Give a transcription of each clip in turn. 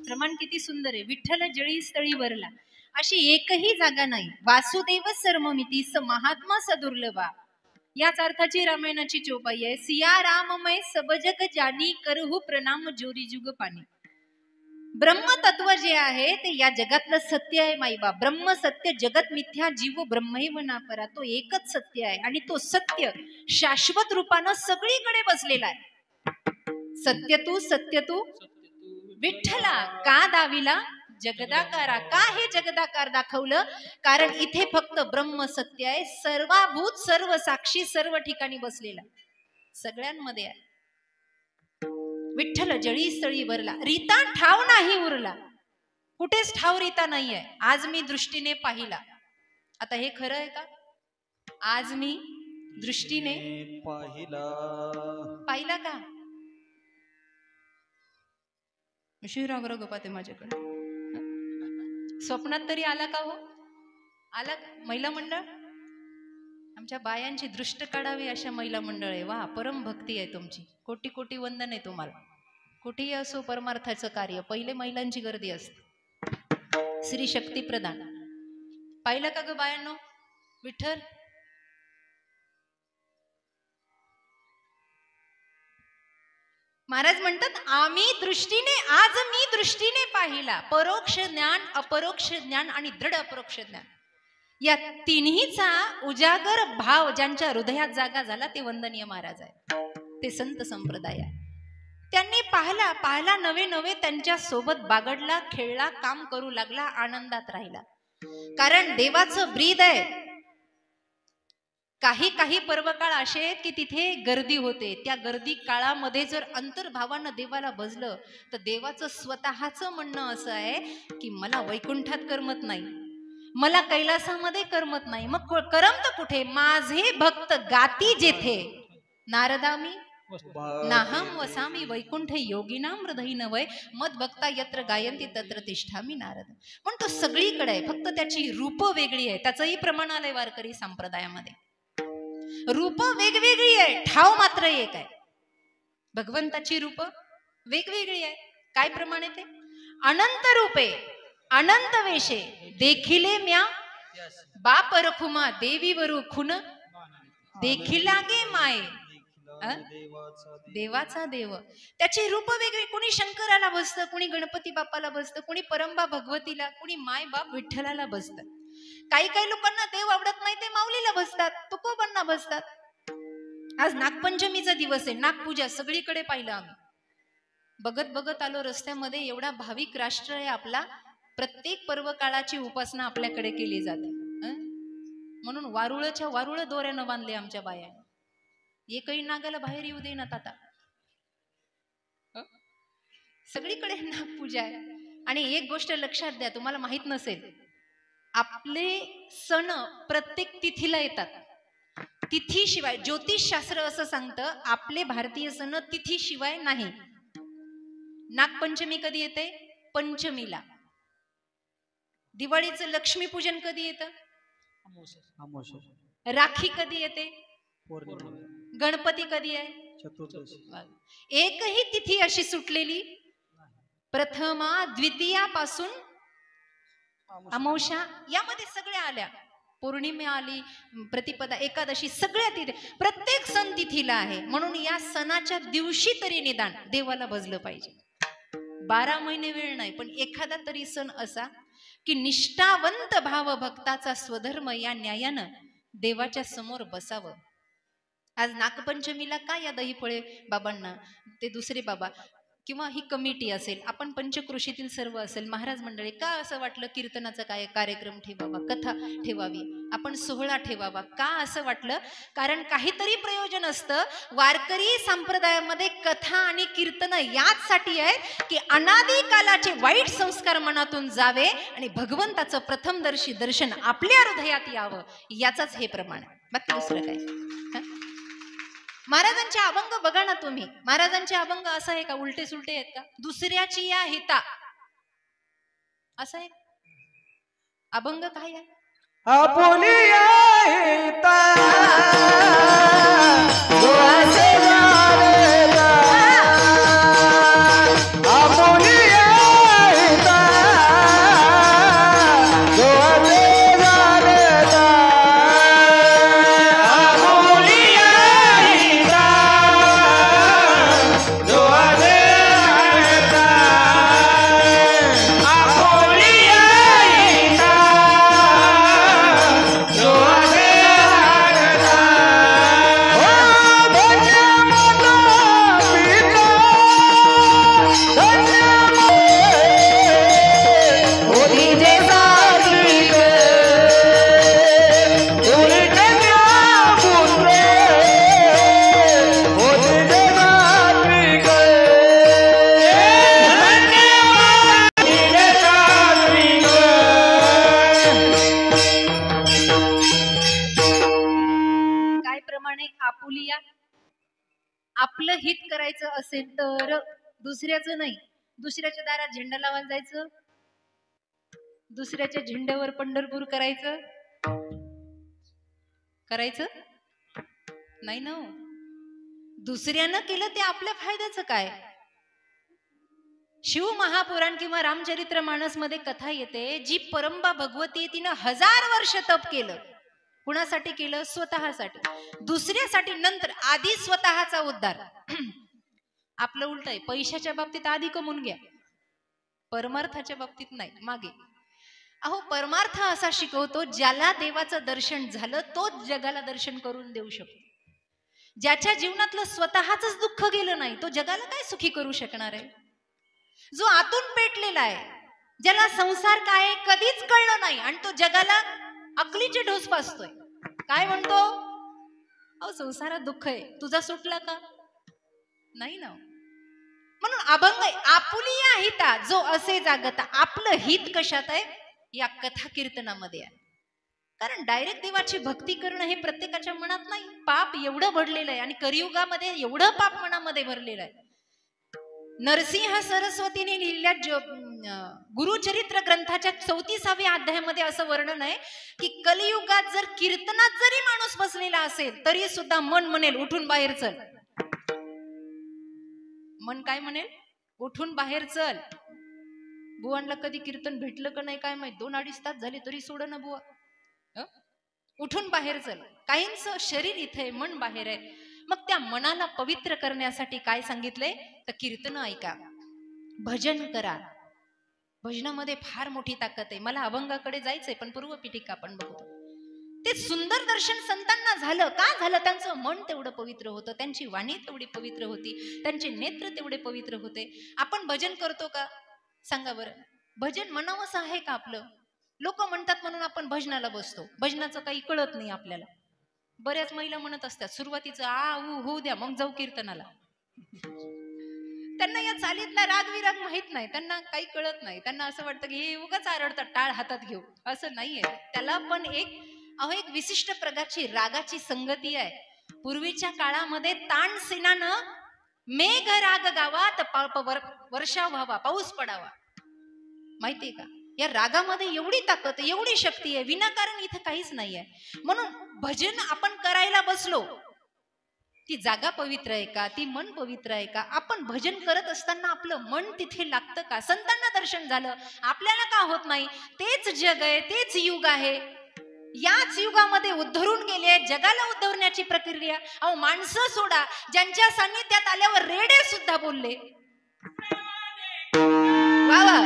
प्रमाण किती सुंदर आहे. विठ्ठल जळी स्थळी वरला अशी एकही जागा नाही. वासुदेव सर्वमिती स महात्मा सदुर्लभा. याच अर्थाची रामायणाची चौपाई आहे. सिया राममय सब जग जानी करहु प्रणाम जोरी जुग पाणी. ब्रह्मतत्व जे आहे ते या जगातलं सत्य आहे माईबा. ब्रह्म सत्य जगत मिथ्या जीव ब्रह्मैव ना परा. तो एकच सत्य आहे आणि तो सत्य शाश्वत रूपानं सगळीकडे बसलेला आहे. सत्य तू विठ्ठला का दाविला जगदाकारा. का हे जगदाकार दाखवलं? कारण इथे फक्त ब्रह्म सत्य आहे. सर्वाभूत सर्व साक्षी सर्व ठिकाणी बसलेला सगळ्यांमध्ये आहे. विठ्ठल जळी स्थळी वरला. रीता ठाव नाही उरला. कुठेच ठाव रीता नाहीये. आज मी दृष्टीने पाहिला. आता हे खरं आहे का? आज मी दृष्टीने पाहिला का? शिवराम रघुपते माझ्याकडे स्वप्नात तरी आला का हो? आला का? महिला मंडळ आमच्या बायांची दृष्ट काढावी अशा महिला मंडळ आहे. वा, परम भक्ती आहे तुमची. कोटी कोटी वंदन आहे तुम्हाला. कुठेही असो परमार्थाचं कार्य पहिले महिलांची गर्दी असते. श्री शक्ती प्रदान पाहिलं का ग बायांनो? विठ्ठल महाराज म्हणतात आम्ही दृष्टीने, आज मी दृष्टीने पाहिला. परोक्ष ज्ञान, अपरोक्ष ज्ञान आणि दृढ अपरोक्ष ज्ञान या तिन्हीचा उजागर भाव ज्यांच्या हृदयात जागा झाला ते वंदनीय महाराज आहे. ते संत संप्रदाय आहे. त्यांनी पाहला नवे नवे त्यांच्या सोबत बागडला, खेळला, काम करू लागला, आनंदात राहिला. कारण देवाचं ब्रीद आहे. काही पर्वकाळ असे आहेत की तिथे गर्दी होते. त्या गर्दी काळामध्ये जर अंतर्भावानं देवाला भजलं तर देवाचं स्वतःचं म्हणणं असं आहे की मला वैकुंठात करमत नाही, मला कैलासामध्ये करमत नाही. मग करमत कुठे? माझे भक्त गाती जेथे. नारदामी नाहम वसामी वैकुंठ योगिनाम हृदयी नवय मद भक्ता यत्र गायंती तत्र तिष्ठामी नारद. पण तो सगळीकडे आहे, फक्त त्याची रूप वेगळी आहे. त्याचंही प्रमाण आलंय वारकरी संप्रदायामध्ये. रूप वेगवेगळी आहे, ठाव मात्र एक आहे. भगवंताची रूप वेगवेगळी आहे. काय प्रमाण आहे ते? अनंत रूपे अनंत वेशे देखिले म्या बाप रखुमा देवीवरू खुन देखिलागे माये. देवाचा देव. त्याची रूप वेगळी. कुणी शंकराला बसतं, कुणी गणपती बाप्पाला बसतं, कुणी परंबा भगवतीला, कुणी माय बाप विठ्ठलाला बसतं. काही लोकांना देव आवडत नाही ते माऊलीला बसतात, तुकोबांना बसतात. आज नागपंचमीचा दिवस आहे, नागपूजा सगळीकडे पाहिलं आम्ही. बघत आलो रस्त्यामध्ये. एवढा भाविक राष्ट्र आहे आपला. प्रत्येक पर्व काळाची उपासना आपल्याकडे केली जाते. म्हणून वारुळ दोऱ्यानं बांधले आमच्या बाया. एकही नागाला बाहेर येऊ देणार आता. सगळीकडे नागपूजा आहे. आणि एक गोष्ट लक्षात द्या, तुम्हाला माहित नसेल, आपले सण प्रत्येक तिथीला येतात. तिथीशिवाय ज्योतिषशास्त्र असं सांगतं आपले भारतीय सण तिथीशिवाय नाही. नागपंचमी कधी येते? पंचमीला. दिवाळीचं लक्ष्मीपूजन कधी येतं? राखी कधी येते? गणपती कधी आहे? चतुर्दशी. एकही तिथी अशी सुटलेली प्रथमा द्वितीयापासून अमावस्या यामध्ये सगळ्या आल्या. पौर्णिमे आली, प्रतिपदा, एकादशी, सगळ्या तिथे. प्रत्येक सण तिथीला आहे. म्हणून या सणाच्या दिवशी तरी निदान देवाला भजलं पाहिजे. 12 महिने वेळ नाही, पण एखादा तरी सण असा की निष्ठावंत भाव भक्ताचा स्वधर्म या न्यायानं देवाच्या समोर बसावं. आज नागपंचमीला काय या दहीफळे बाबांना, ते दुसरे बाबा किंवा ही कमिटी असेल, आपण पंचक्रोशीतील सर्व असेल, महाराज मंडळी, का असं वाटलं कीर्तनाचा काय कार्यक्रम ठेवावा, कथा ठेवावी, आपण सोहळा ठेवावा? का असं वाटलं? कारण काहीतरी प्रयोजन असतं. वारकरी संप्रदायामध्ये कथा आणि कीर्तन याचसाठी आहे की अनादी कालाचे वाईट संस्कार मनातून जावे आणि भगवंताचं प्रथमदर्शी दर्शन आपल्या हृदयात यावं, याचाच हे प्रमाण आहे. बाकी दुसरं काय? महाराजांचे अभंग बघा ना तुम्ही. महाराजांचे अभंग असं आहे का उलटे सुलटे आहेत का? दुसऱ्याची या हिता असं आहे अभंग. काय आहे? बोलूया. आपलं हित करायचं असेल तर दुसऱ्याचं नाही. दुसऱ्याच्या दारात झेंडा लावायला जायचं, दुसऱ्याच्या झेंड्यावर पंढरपूर करायचं नाही ना. दुसऱ्यानं केलं ते आपल्या फायद्याचं काय. शिव महापुराण किंवा रामचरित्र मानस मध्ये कथा येते, जी परंबा भगवती तिनं 1000 वर्ष तप केलं. कुणासाठी केलं? स्वतःसाठी. दुसऱ्यासाठी नंतर. आधी स्वतःचा उद्धार. आपलं उलट आहे. पैशाच्या बाबतीत आधी कमवून घ्या, परमार्थाच्या बाबतीत नाही, मागे. अहो, परमार्थ असा शिकवतो, ज्याला देवाचं दर्शन झालं तोच जगाला दर्शन करून देऊ शकतो. ज्याच्या जीवनातलं स्वतःच दुःख गेलं नाही तो जगाला काय सुखी करू शकणार आहे. जो आतून पेटलेला आहे, ज्याला संसार काय कधीच कळलं नाही आणि तो जगाला अकलीचे ढोस पाचतोय, काय म्हणतो? अहो, संसारात दुःख आहे, तुझा सुटला का? नाही ना. म्हणून अभंग आपुलिया हिता जो असे जागता. आपलं हित कशात आहे? या कथा कीर्तनामध्ये आहे. कारण डायरेक्ट देवाची भक्ती करणं हे प्रत्येकाच्या मनात नाही. पाप एवढं भरलेलं आहे आणि कलियुगामध्ये एवढं पाप मनामध्ये भरलेलं आहे. नरसिंह सरस्वतीने लिहिलेल्या गुरुचरित्र ग्रंथाच्या 34व्या अध्यायामध्ये असं वर्णन आहे की कलियुगात जर कीर्तनात जरी माणूस बसलेला असेल तरी सुद्धा मन म्हणेल उठून बाहेर चल. मन काय म्हणेल? उठून बाहेर चल. बुवांना कधी कीर्तन भेटलं का नाही काय माहित, 2-2.5 तास झाले तरी सोड ना बुवा. उठून बाहेर चल. काहींचं शरीर इथे, मन बाहेर आहे. मग त्या मनाला पवित्र करण्यासाठी काय सांगितलंय? तर कीर्तन ऐका, भजन करा. भजनामध्ये फार मोठी ताकद आहे. मला अभंगाकडे जायचंय पण पूर्वपीठिका आपण बघतो. ते सुंदर दर्शन संतांना झालं का? झालं त्यांचं मन तेवढं पवित्र होतं, त्यांची वाणी तेवढी पवित्र होती, त्यांचे नेत्र तेवढे पवित्र होते. आपण भजन करतो का? सांगा बरं. भजन म्हणावंसं आहे का आपलं? लोक म्हणतात म्हणून आपण भजनाला बसतो. भजनाचं काही कळत नाही आपल्याला. बऱ्याच महिला म्हणत असतात सुरुवातीचं आ ऊ होऊ द्या मग जाऊ कीर्तनाला. त्यांना या चालीतला राग विराग माहित नाही, त्यांना काही कळत नाही. त्यांना असं वाटतं की हे उगाच आरडतात टाळ हातात घेऊ. असं नाहीये. त्याला पण एक विशिष्ट प्रकारची रागाची संगती आहे. पूर्वीच्या काळामध्ये तानसेनानं मेघ राग गावा तर वर्षा व्हावा, पाऊस पडावा. माहितीये का? या रागामध्ये एवढी ताकद, एवढी शक्ती आहे. विनाकारण इथं काहीच नाहीये. म्हणून भजन आपण करायला बसलो, ती जागा पवित्र आहे का? ती मन पवित्र आहे का? आपण भजन करत असताना आपलं मन तिथे लागतं का? संतांना दर्शन झालं, आपल्याला का होत नाही? तेच जग आहे, तेच युग आहे. याच युगामध्ये उद्धरून गेले, जगाला उद्धवण्याची प्रक्रिया. अहो, माणसं सोडा, ज्यांच्या सान्निध्यात आल्यावर रेडे सुद्धा बोलले. वा वा.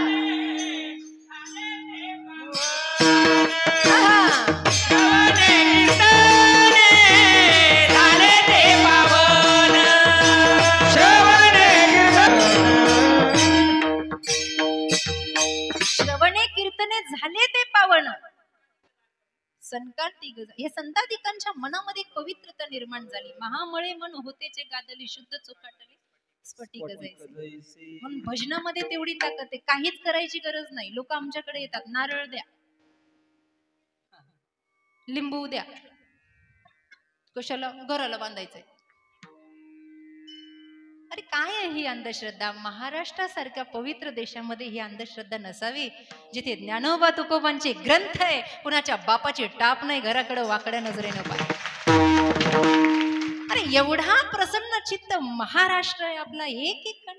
श्रवणे कीर्तने झाले ते पावन. हे संतादिकांच्या मनामध्ये पवित्रता निर्माण झाली. महामळे मन होतेचे गादली, शुद्ध चोखाटले स्फटिक जैसे. म्हणून भजनामध्ये तेवढी ताकद आहे. काहीच करायची गरज नाही. लोक आमच्याकडे येतात, नारळ द्या, लिंबू द्या, कशाला? घराला बांधायचंय. अरे काय आहे ही अंधश्रद्धा? महाराष्ट्रासारख्या पवित्र देशामध्ये ही अंधश्रद्धा नसावी, जिथे ज्ञानोबा तुकोबांचे ग्रंथ आहे, कुणाच्या बापाची टाप नाही, घराकडे वाकड्या नजरेनं पाय. अरे एवढा प्रसन्न चित्त महाराष्ट्र आहे आपला, एक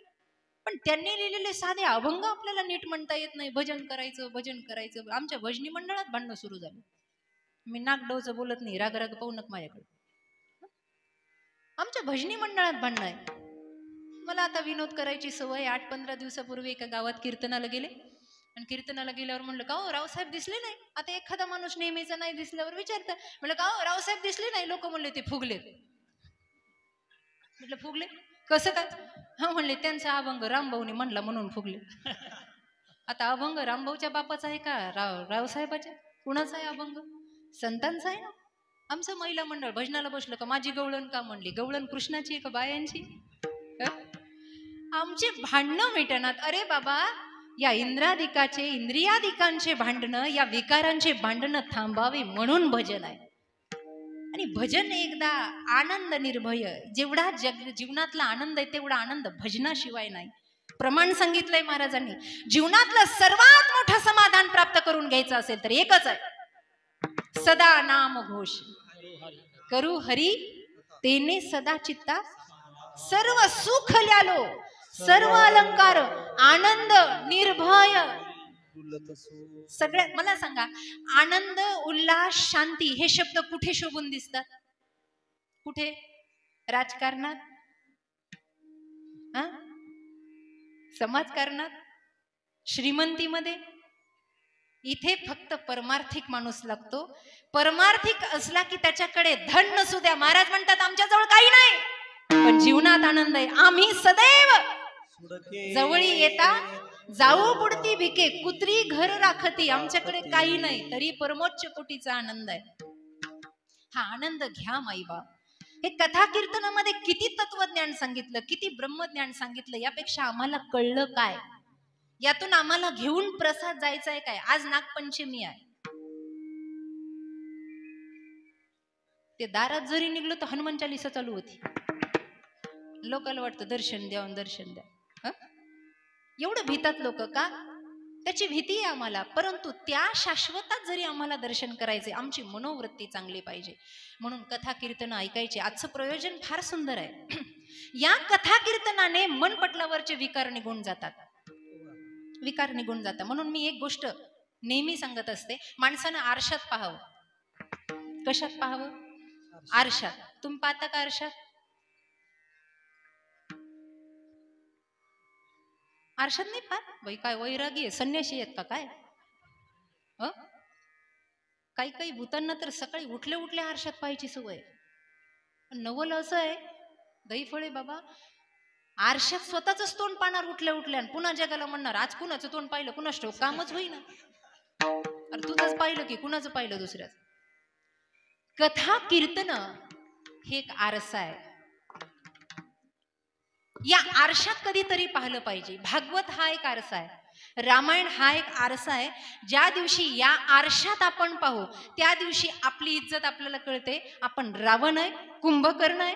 पण त्यांनी लिहिलेले साधे अभंग आपल्याला नीट म्हणता येत नाही. भजन करायचं. आमच्या भजनी मंडळात भांडणं सुरू झालं. मी नागडोचं बोलत नाही, राग पाहू नका माझ्याकडे. आमच्या भजनी मंडळात भांडणं आहे. मला आता विनोद करायची सवय. 8-15 दिवसापूर्वी एका गावात कीर्तनाला गेले आणि कीर्तनाला गेल्यावर म्हणलं का हो रावसाहेब दिसले नाही? आता एखादा माणूस नेहमीचा नाही दिसल्यावर विचारतं, म्हणलं का हो रावसाहेब दिसले नाही? लोक म्हणले ते फुगले. म्हटलं फुगले कसं काय? हा म्हणले त्यांचा अभंग रामभाऊने म्हणला म्हणून फुगले. आता अभंग रामभाऊच्या बापाचा आहे का रावसाहेबाच्या? कुणाचा आहे अभंग? संतांचा आहे ना. आमचं महिला मंडळ भजनाला बसलं का माझी गवळण का म्हणली? गवळण कृष्णाची आहे का बायांची? आमचे भांडणं मिटणार. अरे बाबा, या इंद्रियादिकांचे भांडणं, या विकारांचे भांडणं थांबावे म्हणून भजन आहे. आणि भजन एकदा आनंद निर्भय, जेवढा जीवनातला आनंद आहे तेवढा आनंद भजनाशिवाय नाही. प्रमाण सांगितलंय महाराजांनी, जीवनातलं सर्वात मोठं समाधान प्राप्त करून घ्यायचं असेल तर एकच आहे, सदा नाम घोष करू हरी तेने सदा चित्ता, सर्व सुख ल्यालो सर्व अलंकार आनंद निर्भय. सगळ्यात मला सांगा, आनंद उल्हास शांती हे शब्द कुठे शोभून दिसतात? कुठे? राजकारणात, समाजकारणात, श्रीमंतीमध्ये? इथे फक्त परमार्थिक माणूस लागतो. परमार्थिक असला की त्याच्याकडे धन नसू द्या, महाराज म्हणतात आमच्याजवळ काही नाही पण जीवनात आनंद आहे. आम्ही सदैव जवळी येता जाऊ पुढती भिके, कुत्री घर राखती. आमच्याकडे काही नाही तरी परमोच्च कोटीचा आनंद आहे. हा आनंद घ्या माईबाप. हे कथा कीर्तनामध्ये किती तत्वज्ञान सांगितलं, किती ब्रह्मज्ञान सांगितलं, यापेक्षा आम्हाला कळलं काय? यातून आम्हाला घेऊन प्रसाद जायचा आहे काय? आज नागपंचमी आहे, ते दारात जरी निघलो तर हनुमान चालीसा चालू होती. लोकांना वाटतं दर्शन द्या दर्शन द्या. एवढं भीतात लोक का? त्याची भीती आहे आम्हाला, परंतु त्या शाश्वतात जरी आम्हाला दर्शन करायचे, आमची मनोवृत्ती चांगली पाहिजे. म्हणून कथा कीर्तन ऐकायचे. आजचं प्रयोजन फार सुंदर आहे. या कथा कीर्तनाने मन पटलावरचे विकार निघून जातात, विकार निघून जातात. म्हणून मी एक गोष्ट नेहमी सांगत असते, माणसानं आरशात पाहावं. कशात पाहावं? आरशात. तुम्ही पाहता का आरशात? आरशात नाही पाहत बाई. काय वैरागी आहे, संन्याशी आहेत का काय? काही काही भूतांना तर सकाळी उठल्या उठल्या आरशात पाहायची सवय. नवल असं आहे दैफळे बाबा, आरशात स्वतःच तोंड पाहणार उठल्या उठल्या, पुन्हा जगाला म्हणणार आज कुणाचं तोंड पाहिलं कुणाच ठेव, कामच होईना. अरे तुझंच पाहिलं की कुणाचं पाहिलं दुसऱ्याच. कथा कीर्तन हे एक आरसा आहे. या आरशात कधीतरी पाहिलं पाहिजे. भागवत हा एक आरसा आहे, रामायण हा एक आरसा आहे. ज्या दिवशी या आरशात आपण पाहू त्या दिवशी आपली इज्जत आपल्याला कळते. आपण रावण आहे, कुंभकर्ण आहे,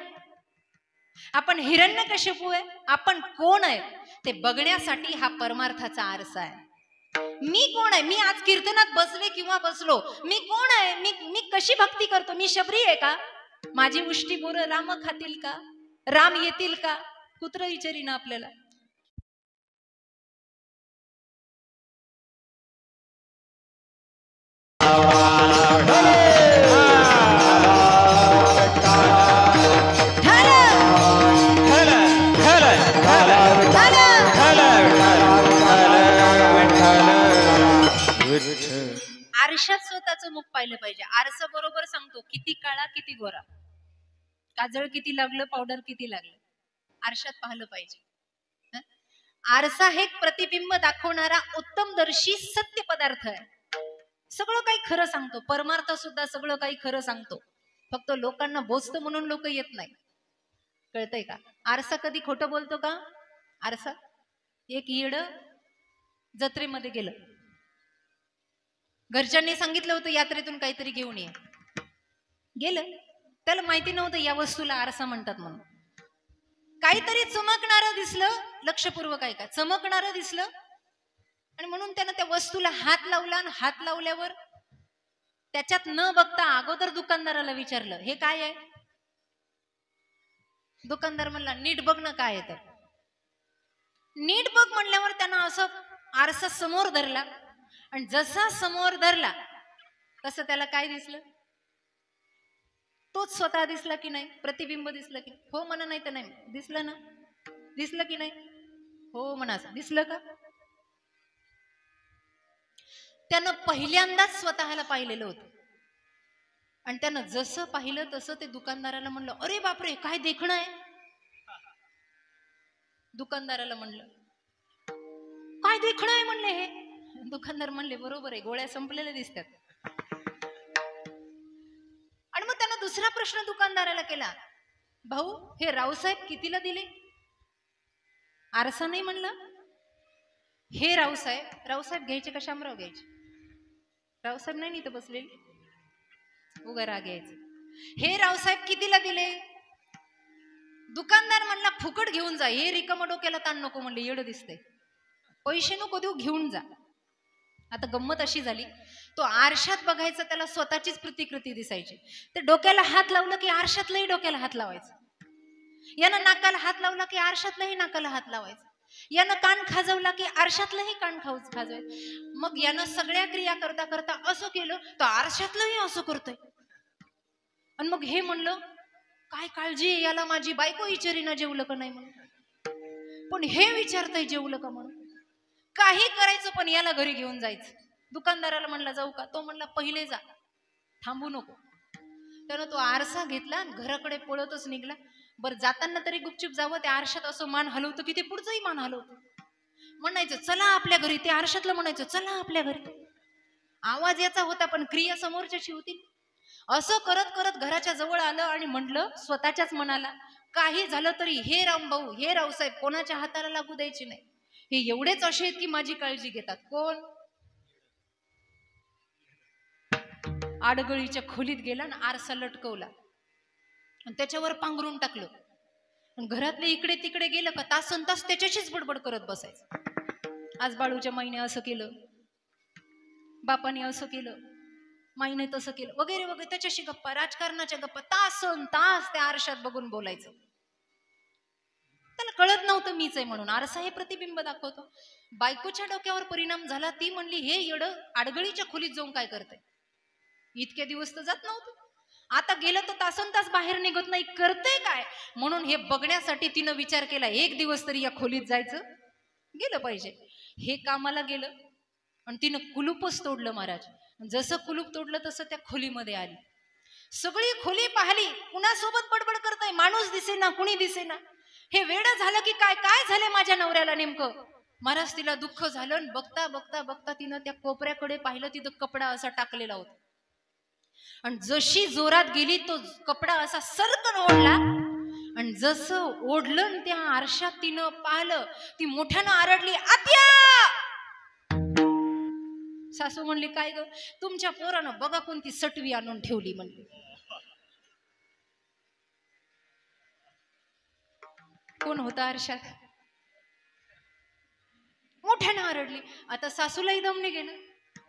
आपण हिरण्यकशिपू आहे, आपण कोण आहे ते बघण्यासाठी हा परमार्थाचा आरसा आहे. मी कोण आहे? मी आज कीर्तनात बसले किंवा बसलो, मी कोण आहे? मी कशी भक्ती करतो? मी शबरी आहे का? माझी उष्टी बोरं राम खातील का? राम येतील का? कुत्र विचारीना आपल्याला. आरशात स्वतःचं मुख पाहिलं पाहिजे. आरसा बरोबर सांगतो किती काळा किती गोरा, काजळ किती लागलं, पावडर किती लागलं. आरशात पाहिलं पाहिजे. आरसा हे प्रतिबिंब दाखवणारा उत्तमदर्शी सत्य पदार्थ आहे. सगळं काही खरं सांगतो, परमार्थ सुद्धा सगळं काही खरं सांगतो. फक्त लोकांना बोचतो म्हणून लोक येत नाही. कळतंय का? आरसा कधी खोटं बोलतो का? आरसा, एक येड जत्रेमध्ये गेलं, घरच्यांनी सांगितलं होतं यात्रेतून काहीतरी घेऊन ये. गेलं, त्याला माहिती नव्हतं या वस्तूला आरसा म्हणतात म्हणून. काहीतरी चमकणारं दिसलं, लक्षपूर्वक ऐका, चमकणारं दिसलं आणि म्हणून त्यानं त्या वस्तूला हात लावला. आणि हात लावल्यावर त्याच्यात न बघता अगोदर दुकानदाराला विचारलं हे काय आहे. दुकानदार म्हणला नीट बघ ना काय आहे. तर नीट बघ म्हणल्यावर त्यानं असं आरसा समोर धरला आणि जसा समोर धरला तसं त्याला काय दिसलं? तोच स्वतः दिसला की नाही? प्रतिबिंब दिसलं की? हो म्हणा, नाही तर नाही. दिसलं ना? दिसलं की नाही? हो म्हणा. दिसलं का? त्यानं पहिल्यांदाच स्वतःला पाहिलेलं होतं आणि त्यानं जसं पाहिलं तसं ते दुकानदाराला म्हणलं अरे बापरे काय देखणं आहे. दुकानदाराला म्हणलं काय देखणं आहे म्हणले हे. दुकानदार म्हणले बरोबर आहे, गोळ्या संपलेल्या दिसतात. आणि मग त्यानं दुसरा प्रश्न दुकानदाराला केला, भाऊ हे रावसाहेब कितीला दिले? आरसा नाही म्हणलं. हे रावसाहेब घ्यायचे का शामराव घ्यायचे? रावसाहेब नाही इथं बसलेले, उगा राग यायचे. हे रावसाहेब कितीला दिले? दुकानदार म्हणला फुकट घेऊन जा. हे रिकामा डोक्याला ताण नको म्हणले, येडं दिसतंय, पैसे नको देऊ, घेऊन जा. आता गंमत अशी झाली, तो आरशात बघायचा, त्याला स्वतःचीच प्रतिकृती दिसायची. ते डोक्याला हात लावलं की आरशातलंही डोक्याला हात लावायचं. यानं नाकाला हात लावला की आरशातलंही नाकाला हात लावायचं. यानं कान खाजवला की आरशातलंही कान खाजवायचं. मग यानं सगळ्या क्रिया करता करता असं केलं तर आरशातलंही असं करतोय. आणि मग हे म्हणलं काय काळजी आहे याला माझी, बायको विचारीना जेवलं का नाही म्हणून, पण हे विचारतंय जेवलं का म्हणून. काही करायचं पण याला घरी घेऊन जायचं. दुकानदाराला म्हणला जाऊ का? तो म्हणला पहिले जा, थांबू नको. त्यानं तो आरसा घेतला आणि घराकडे पळतच निघला. बरं जाताना तरी गुपचूप जावं, त्या आरशात असं मान हलवतं की ते पुढचंही मान हलवतं. म्हणायचं चला आपल्या घरी, ते आरशातलं म्हणायचं चला आपल्या घरी. आवाज याचा होता पण क्रिया समोरच्याची होती. असं करत करत घराच्या जवळ आलं आणि म्हटलं स्वतःच्याच मनाला, काही झालं तरी हे रामभाऊ, हे रावसाहेब कोणाच्या हाताला लागू द्यायचे नाही. हे एवढेच असे आहेत की माझी काळजी घेतात. कोण? आडगळीच्या खोलीत गेला आणि आरसा लटकवला आणि त्याच्यावर पांघरून टाकलं. घरातले इकडे तिकडे गेलं का तासन तास त्याच्याशीच बडबड करत बसायचं. आज बाळूच्या माईने असं केलं, बापाने असं केलं, माईने तसं केलं, वगैरे वगैरे. त्याच्याशी गप्पा, राजकारणाच्या गप्पा, तासन तास त्या आरशात बघून बोलायचं. त्याला कळत नव्हतं मीच आहे म्हणून. आरसा हे प्रतिबिंब दाखवतो. बायकोच्या डोक्यावर परिणाम झाला. ती म्हणली हे येडं आडगळीच्या खोलीत जाऊन काय करते? इतके दिवस तर जात नव्हतं, आता गेलं तर तासन तास बाहेर निघत नाही, करते काय? म्हणून हे बघण्यासाठी तिनं विचार केला एक दिवस तरी या खोलीत जायचं, गेलं पाहिजे. हे कामाला गेलं आणि तिनं कुलूपच तोडलं महाराज. जसं कुलूप तोडलं तसं त्या खोलीमध्ये आली. सगळी खोली पाहिली, कुणासोबत बडबड करताय, माणूस दिसेना, कुणी दिसेना. हे वेडं झालं की काय, काय झालं माझ्या नवऱ्याला नेमकं? महाराज तिला दुःख झालं. बघता बघता बघता तिनं त्या कोपऱ्याकडे पाहिलं, तिथं कपडा असा टाकलेला होता. आणि जशी जोरात गेली तो कपडा असा सरकन ओढला आणि जसं ओढलं त्या आरशात तिनं पाहिलं, ती मोठ्यानं आरडली, आत्या! सासू म्हणली काय ग? तुमच्या पोरानं बघा कोणती सटवी आणून ठेवली म्हणली. कोण होता आरशात? मोठ्यानं आरडली. आता सासूलाही दम निघे ना.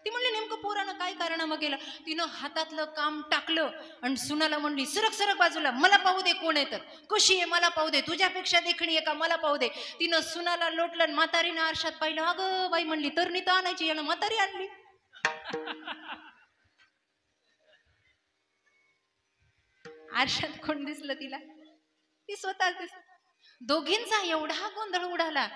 ती म्हणली नेमकं पोरानं काय कारणामं केलं? तिनं हातातलं काम टाकलं आणि सुनाला म्हणली सरक सरक बाजूला, मला पाहू दे कोण आहे तर, कशी आहे मला पाहू दे, तुझ्यापेक्षा देखणी आहे का मला पाहू दे. तिनं सुनाला लोटलं आणि म्हातारीनं आरशात पाहिलं. अगं बाई म्हणली तरणी तर आणायची, यानं म्हातारी आणली. आरशात कोण दिसलं तिला? ती स्वतःच दिसली. दोघींचा एवढा गोंधळ उडाला.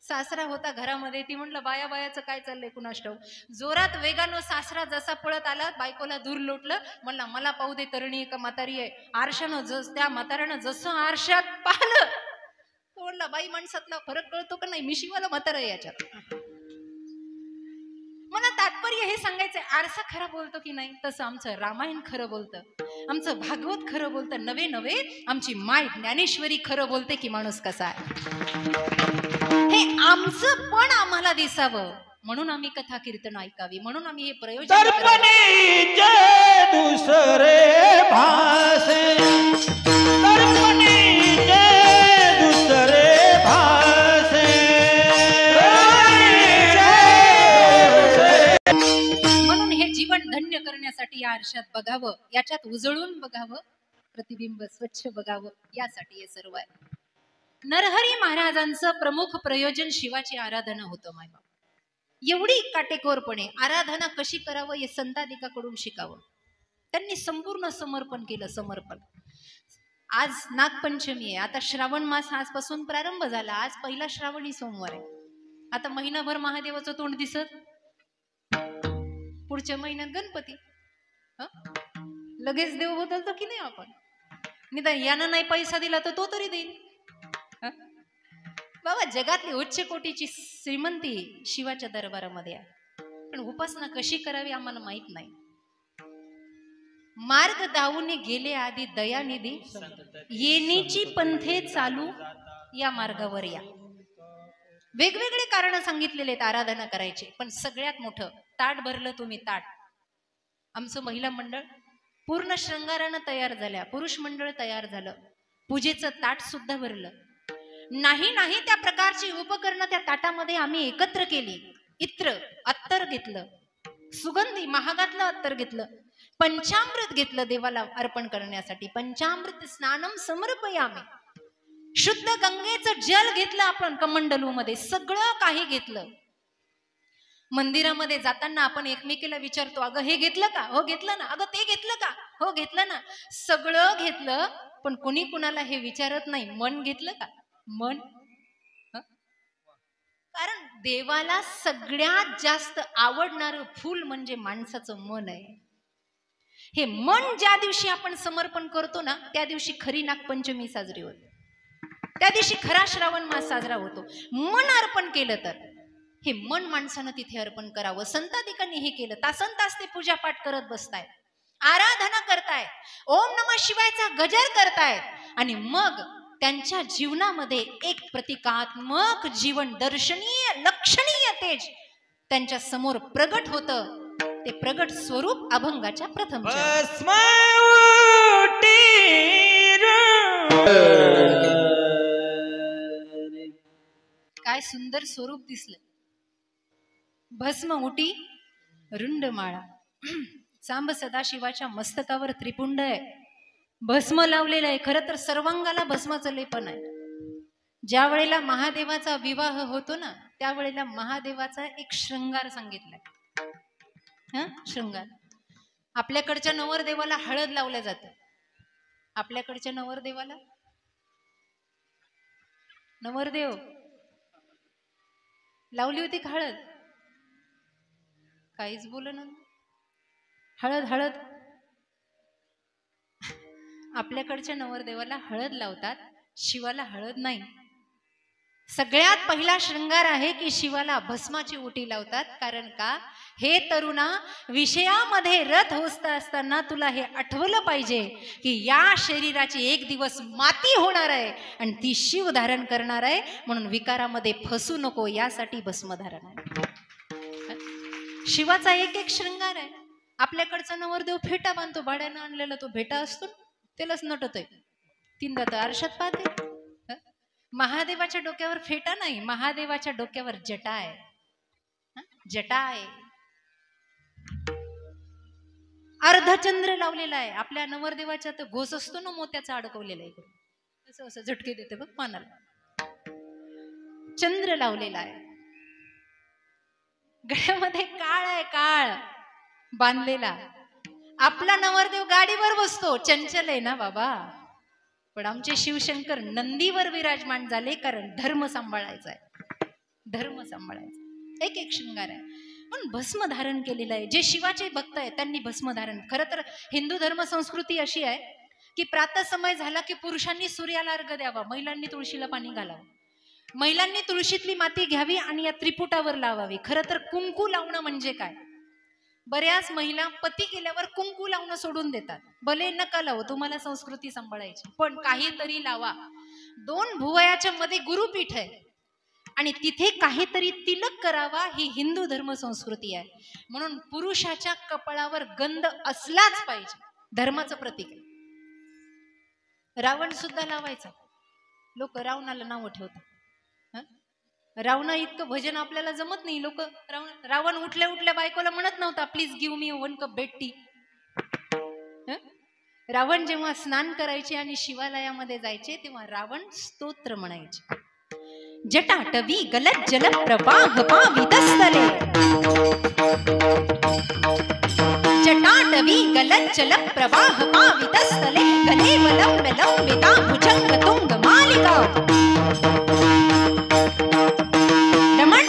सासरा होता घरामध्ये. ती म्हणलं बाया बायाचं काय चाललंय कुणास ठाऊक. जोरात वेगानं सासरा जसा पळत आला, बायकोला दूर लोटलं, म्हणला मला पाहू दे तरणी आहे का म्हातारी आहे. आरशानं त्या म्हाताऱ्यानं जसं आरशात पाहिलं, तो म्हणला बाई माणसातला फरक कळतो का नाही, मिशीवाला म्हातारा आहे याच्यात. मला तात्पर्य हे सांगायचंय, आरसा खरं बोलतो की नाही, तसं आमचं रामायण खरं बोलतं, आमचं भागवत खरं बोलतं. नवे नवे आमची माय ज्ञानेश्वरी खरं बोलते की माणूस कसा आहे हे आमचं पण आम्हाला दिसावं, म्हणून आम्ही कथा कीर्तन ऐकावी, म्हणून आम्ही हे प्रयोजन दुसरे भाषे धन्य करण्यासाठी या आरशात बघावं, याच्यात उजळून बघावं, प्रतिबिंब स्वच्छ बघावं, यासाठी हे सर्व आहे. नरहरी महाराजांचं प्रमुख प्रयोजन शिवाची आराधना होतं. मायबाप एवढी काटेकोरपणे आराधना कशी करावं हे संतादिकाकडून शिकावं. त्यांनी संपूर्ण समर्पण केलं. समर्पण. आज नागपंचमी आहे, आता श्रावण मास आजपासून प्रारंभ झाला. आज पहिला श्रावणी सोमवार आहे. आता महिनाभर महादेवाचं तोंड दिसत, पुढच्या महिन्यात गणपती. लगेच देव बदलतो की नाही आपण? निदान यानं नाही पैसा दिला तर तो तरी देईल. बाबा जगातली उच्च कोटीची श्रीमंती शिवाच्या दरबारामध्ये आहे, पण उपासना कशी करावी आम्हाला माहित नाही. मार्ग दावूने गेले आधी दयानिधी, येणीची पंथे चालू या मार्गावर या. वेगवेगळे कारण सांगितलेले आहेत आराधना करायचे, पण सगळ्यात मोठं ताट भरलं तुम्ही ताट. आमचं महिला मंडळ पूर्ण श्रंगारानं तयार झाल्या, पुरुष मंडळ तयार झालं, पूजेचं ताट सुद्धा भरलं. नाही त्या प्रकारची उपकरणं त्या ताटामध्ये आम्ही एकत्र केली. इत्र, अत्तर घेतलं, सुगंधी महागातलं अत्तर घेतलं, पंचामृत घेतलं देवाला अर्पण करण्यासाठी. पंचामृत स्नानम समर्पयामी, शुद्ध गंगेचं जल घेतलं आपण कमंडलू मध्ये, सगळं काही घेतलं. मंदिरामध्ये जाताना आपण एकमेकीला विचारतो, अगं हे घेतलं का? हो घेतलं ना. अगं ते घेतलं का? हो घेतलं ना. सगळं घेतलं, पण कोणी कुणाला हे विचारत नाही, मन घेतलं का? मन. कारण देवाला सगळ्यात जास्त आवडणारं फूल म्हणजे माणसाचं मन आहे. हे मन ज्या दिवशी आपण समर्पण करतो ना, त्या दिवशी खरी नागपंचमी साजरी होते, त्या दिवशी खरा श्रावण मास साजरा होतो. मन अर्पण केलं तर हे मन माणसानं तिथे अर्पण करावं. संताधिकांनी हे केलं. तासन तास ते पूजा पाठ करत बसतायत, आराधना करतायत, ओम नमः शिवायचा गजर करतायत, आणि मग त्यांच्या जीवनामध्ये एक प्रतिकात्मक जीवन, दर्शनीय लक्षणीय तेज त्यांच्या समोर प्रगट होतं. ते प्रगट स्वरूप अभंगाच्या प्रथम काय सुंदर स्वरूप दिसलं. भस्म उटी रुंड माळा. सांब सदाशिवाच्या मस्तकावर त्रिपुंड आहे, भस्म लावलेलं आहे. खरं तर सर्वांगाला भस्माचं लेपन आहे. ज्या वेळेला महादेवाचा विवाह होतो ना, त्यावेळेला महादेवाचा एक शृंगार सांगितलाय. शृंगार. आपल्याकडच्या नवरदेवाला हळद लावल्या जाते. आपल्याकडच्या नवरदेवाला, नवरदेव लावली होती का हळद? काहीच बोल ना. हळद हळद. आपल्याकडच्या नवरदेवाला हळद लावतात, शिवाला हळद नाही. सगळ्यात पहिला शृंगार आहे की शिवाला भस्माची ओटी लावतात. कारण का? हे तरुणा, विषयामध्ये रत होत असताना तुला हे आठवलं पाहिजे की या शरीराची एक दिवस माती होणार आहे आणि ती शिव धारण करणार आहे, म्हणून विकारामध्ये फसू नको, यासाठी भस्मधारण आहे. शिवाचा एक एक शृंगार आहे. आपल्याकडचा नवरदेव फेटा बांधतो, भाड्यानं आणलेला तो भेटा असतो, त्यालाच नटतोय. तीनदा तर आरशात पाहते. महादेवाच्या डोक्यावर फेटा नाही, महादेवाच्या डोक्यावर जटा आहे. जटा आहे. अर्धचंद्र लावलेला आहे. आपल्या नवरदेवाच्या तर घोस असतो ना मोत्याचा अडकवलेला आहे, असं असं झटके देते बघ पानाला. चंद्र लावलेला आहे. गळ्यामध्ये काळ आहे, काळ बांधलेला. आपला नवरदेव गाडीवर बसतो, चंचल आहे ना बाबा. पण आमचे शिवशंकर नंदीवर विराजमान झाले, कारण धर्म सांभाळायचा आहे. धर्म सांभाळायचा. एक एक शृंगार आहे. पण भस्म धारण केलेलं आहे. जे शिवाचे भक्त आहेत त्यांनी भस्म धारण. खरं तर हिंदू धर्म संस्कृती अशी आहे की प्रातः समय झाला की पुरुषांनी सूर्याला अर्घ द्यावा, महिलांनी तुळशीला पाणी घालावं, महिलांनी तुळशीतली माती घ्यावी आणि या त्रिपुटावर लावावी. खरं तर कुंकू लावणं म्हणजे काय? बऱ्याच महिला पती गेल्यावर कुंकू लावणं सोडून देतात. भले नका लावू, तुम्हाला संस्कृती सांभाळायची, पण काहीतरी लावा. 2 भुवयाच्या मध्ये गुरुपीठ आहे आणि तिथे काहीतरी तिलक करावा, ही हिंदू धर्म संस्कृती आहे. म्हणून पुरुषाच्या कपाळावर गंध असलाच पाहिजे, धर्माचं प्रतीक आहे. रावण सुद्धा लावायचा. लोक रावणाला नाव ठेवतात. रावणा इतकं भजन आपल्याला जमत नाही. लोक रावण उठल्या उठल्या बायकोला म्हणत नव्हता, please give me 1 cup bed tea. Ravan जेव्हा स्नान करायचे आणि शिवालयामध्ये जायचे तेव्हा रावण स्तोत्र म्हणायचे. जटाटवी गलत जल प्रवाह पावितस्थले, जटाटवी गलत जल प्रवाह पावितस्थले, गले वलंब लंबिता भुजंग तुंग मालिका, डमट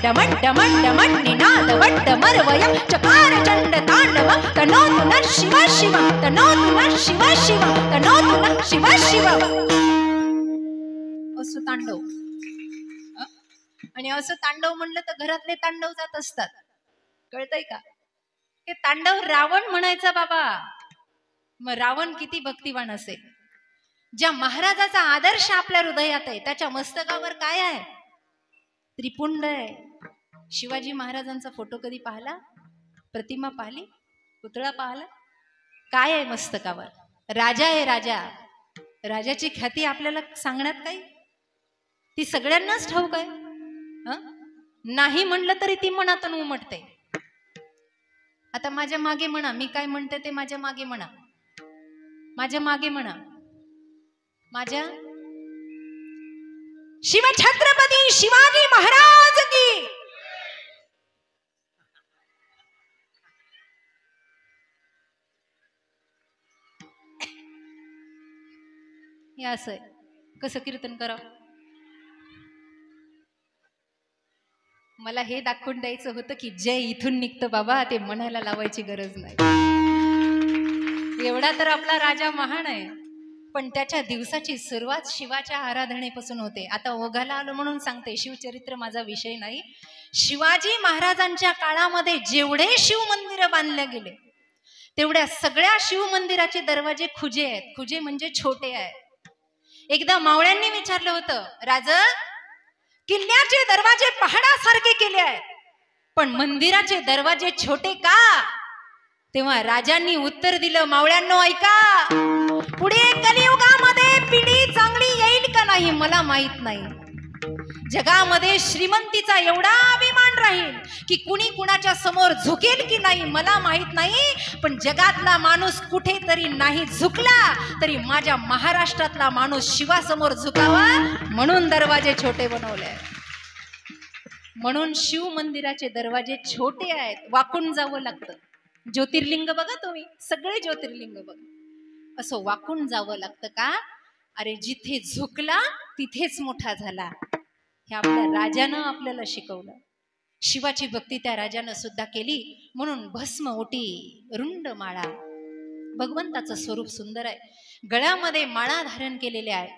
डमट डमट डमट निनाद वट्टमर्वयं चकार चंड तांडव तनोतु नः शिव शिव, तनोतु नः शिव शिव, तनोतु नः शिव शिव. असं तांडव. आणि असं तांडव म्हणलं तर घरातले तांडव जात असतात. कळतंय का? हे तांडव रावण म्हणायचा बाबा. मग रावण किती भक्तिवान असेल. ज्या महाराजाचा आदर्श आपल्या हृदयात आहे त्याच्या मस्तकावर काय आहे? त्रिपुंड आहे. शिवाजी महाराजांचा फोटो कधी पाहिला? प्रतिमा पाहिली, पुतळा पाहिला, काय आहे मस्तकावर? राजा आहे राजा. राजाची ख्याती आपल्याला सांगण्यात काही, ती सगळ्यांनाच ठाऊक आहे. नाही म्हणलं तरी ती मनातून उमटते. आता माझ्या मागे म्हणा, मी काय म्हणते ते माझ्या मागे म्हणा, माझ्या मागे म्हणा, माझ्या शिवछत्रपती शिवाजी महाराज की. हे असं आहे. कसं कीर्तन करावं? मला हे दाखवून द्यायचं होतं की जय इथून निघतं बाबा, ते म्हणायला लावायची गरज नाही. एवढा तर आपला राजा महान आहे, पण त्याच्या दिवसाची सुरुवात शिवाच्या आराधनेपासून होते. आता ओघाला आलो म्हणून सांगते, शिवचरित्र माझा विषय नाही. शिवाजी महाराजांच्या काळामध्ये जेवढे शिव मंदिर बांधले गेले, तेवढ्या सगळ्या शिव मंदिराचे दरवाजे खुजे आहेत. खुजे म्हणजे छोटे आहेत. एकदा मावळ्यांनी विचारलं होतं, राजा किल्ल्याचे दरवाजे पहाडासारखे केले आहेत, पण मंदिराचे दरवाजे छोटे का? तेव्हा राजांनी उत्तर दिलं, मावळ्यांनो ऐका, पुढे कलियुगामध्ये पिढी चांगली येईल का नाही मला माहित नाही. जगामध्ये श्रीमंतीचा एवढा अभिमान राहील की कुणी कुणाच्या समोर झुकेल की नाही मला माहित नाही, पण जगातला माणूस कुठेतरी नाही झुकला तरी माझ्या महाराष्ट्रातला माणूस शिवासमोर झुकावा म्हणून दरवाजे छोटे बनवले. म्हणून शिव मंदिराचे दरवाजे छोटे आहेत, वाकून जावं लागतं. ज्योतिर्लिंग बघा तुम्ही, सगळे ज्योतिर्लिंग बघा, असं वाकून जावं लागतं का? अरे जिथे झुकला तिथेच मोठा झाला. हे आपल्या राजानं आपल्याला शिकवलं. शिवाची भक्ती त्या राजानं सुद्धा केली, म्हणून भस्म ओटी रुंड माळा. भगवंताचं स्वरूप सुंदर आहे. गळ्यामध्ये माळा धारण केलेले आहे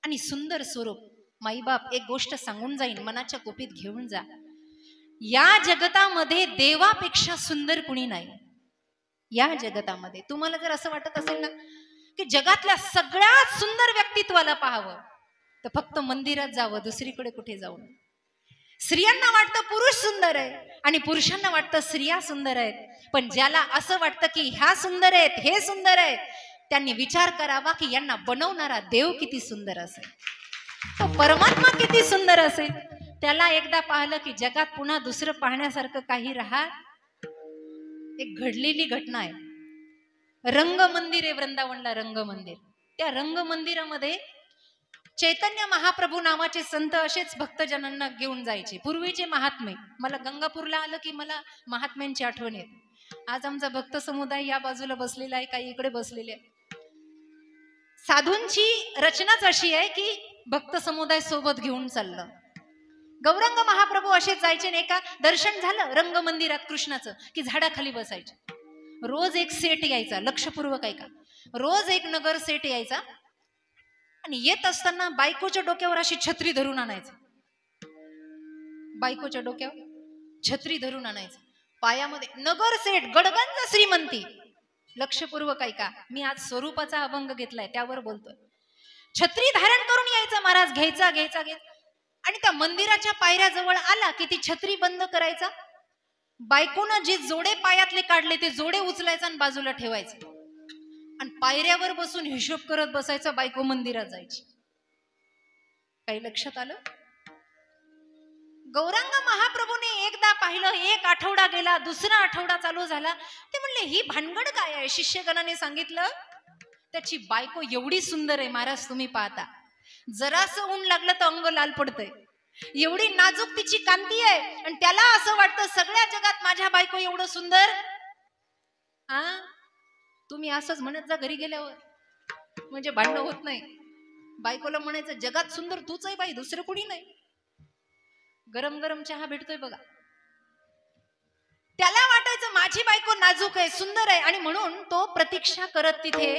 आणि सुंदर स्वरूप. माईबाप एक गोष्ट सांगून जाईन, मनाच्या कोपीत घेऊन जा. या जगतामध्ये देवापेक्षा सुंदर कुणी नाही. या जगतामध्ये तुम्हाला जर असं वाटत असेल ना की जगातल्या सगळ्यात सुंदर व्यक्तित्वाला पाहावं, तर फक्त मंदिरात जावं, दुसरीकडे कुठे जाऊ नये. स्त्रियांना वाटतं पुरुष सुंदर आहे आणि पुरुषांना वाटतं स्त्रिया सुंदर आहेत, पण ज्याला असं वाटतं की ह्या सुंदर आहेत, हे सुंदर आहेत, त्यांनी विचार करावा की यांना बनवणारा देव किती सुंदर असेल, तो परमात्मा किती सुंदर असेल. त्याला एकदा पाहिलं की जगात पुन्हा दुसरं पाहण्यासारखं काही राहत. एक घडलेली घटना आहे. रंगमंदिर आहे वृंदावनला, रंगमंदिर. त्या रंगमंदिरामध्ये चैतन्य महाप्रभू नावाचे संत असेच भक्तजनांना घेऊन जायचे. पूर्वीचे महात्मे, मला गंगापूरला आलं की मला महात्म्यांची आठवण येते. आज आमचा भक्त समुदाय या बाजूला बसलेला आहे, काही इकडे बसलेले आहे. साधूंची रचनाच अशी आहे की भक्त समुदाय सोबत घेऊन चाललं. गौरंग महाप्रभू असेच जायचे नाही का, दर्शन झालं रंगमंदिरात कृष्णाचं की झाडाखाली बसायचे. रोज एक सेट यायचा, लक्षपूर्वक ऐका, रोज एक नगर सेट यायचा आणि येत असताना बायकोच्या डोक्यावर अशी छत्री धरून आणायचं. बायकोच्या डोक्यावर छत्री धरून आणायचं, पायामध्ये नगर सेट, गडगंज श्रीमंती. लक्षपूर्वक ऐका, मी आज स्वरूपाचा अभंग घेतलाय त्यावर बोलतोय. छत्री धारण करून यायचं महाराज, घ्यायचा घ्यायचा घ्यायचा आणि त्या मंदिराच्या पायऱ्या जवळ आला की ती छत्री बंद करायचा. बायकोनं जे जोडे पायातले काढले ते जोडे उचलायचा आणि बाजूला ठेवायचे आणि पायऱ्यावर बसून हिशोब करत बसायचा. बायको मंदिरात जायची. काही लक्षात आलं? गौरांग महाप्रभूने एकदा पाहिलं, एक आठवडा गेला, दुसरा आठवडा चालू झाला. ते म्हणले ही भानगड काय आहे? शिष्यगणाने सांगितलं त्याची बायको एवढी सुंदर आहे महाराज, तुम्ही पाहता जरासं ऊन लागलं तर अंग लाल पडतंय, एवढी नाजूक तिची कांती आहे आणि त्याला असं वाटतं सगळ्या जगात माझ्या बायको एवढं सुंदर. तुम्ही असंच म्हणत जा घरी गेल्यावर, म्हणजे भांडण होत नाही. बायकोला म्हणायचं जगात सुंदर तूच आहे बाई, दुसरं कुणी नाही. गरम गरम चहा भेटतोय बघा, त्याला वाटायचं माझी बायको नाजूक आहे, सुंदर आहे, आणि म्हणून तो प्रतीक्षा करत तिथे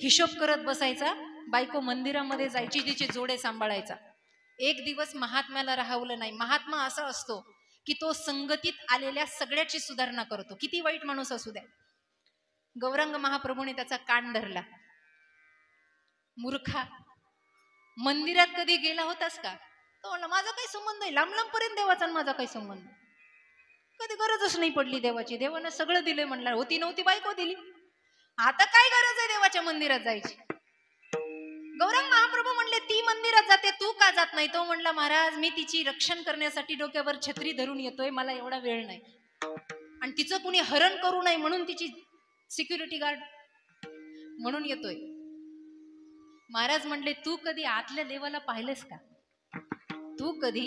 हिशोब करत बसायचा. बायको मंदिरामध्ये जायची, तिचे जोडे सांभाळायचा. एक दिवस महात्म्याला राहवलं नाही. महात्मा असा असतो की तो संगतीत आलेल्या सगळ्याची सुधारणा करतो, किती वाईट माणूस असू द्या. गौरांग महाप्रभूने त्याचा कान धरला. मूर्खा, मंदिरात कधी गेला होतास का? तो म्हणला माझा काही संबंध नाही, लांब लांब पर्यंत देवाचा माझा काही संबंध. कधी गरजच नाही पडली देवाची. देवानं सगळं दिलंय म्हणलं. होती नव्हती बायको दिली, आता काय गरज आहे देवाच्या मंदिरात जायची. गौरंग महाप्रभू म्हणले ती मंदिरात जाते, तू का जात नाही? तो म्हणला महाराज मी तिची रक्षण करण्यासाठी डोक्यावर छत्री धरून येतोय, मला एवढा वेळ नाही, आणि तिचं कुणी हरण करू नये म्हणून तिची सिक्युरिटी गार्ड म्हणून येतोय. महाराज म्हणले तू कधी आतल्या देवाला पाहिलंस का? तू कधी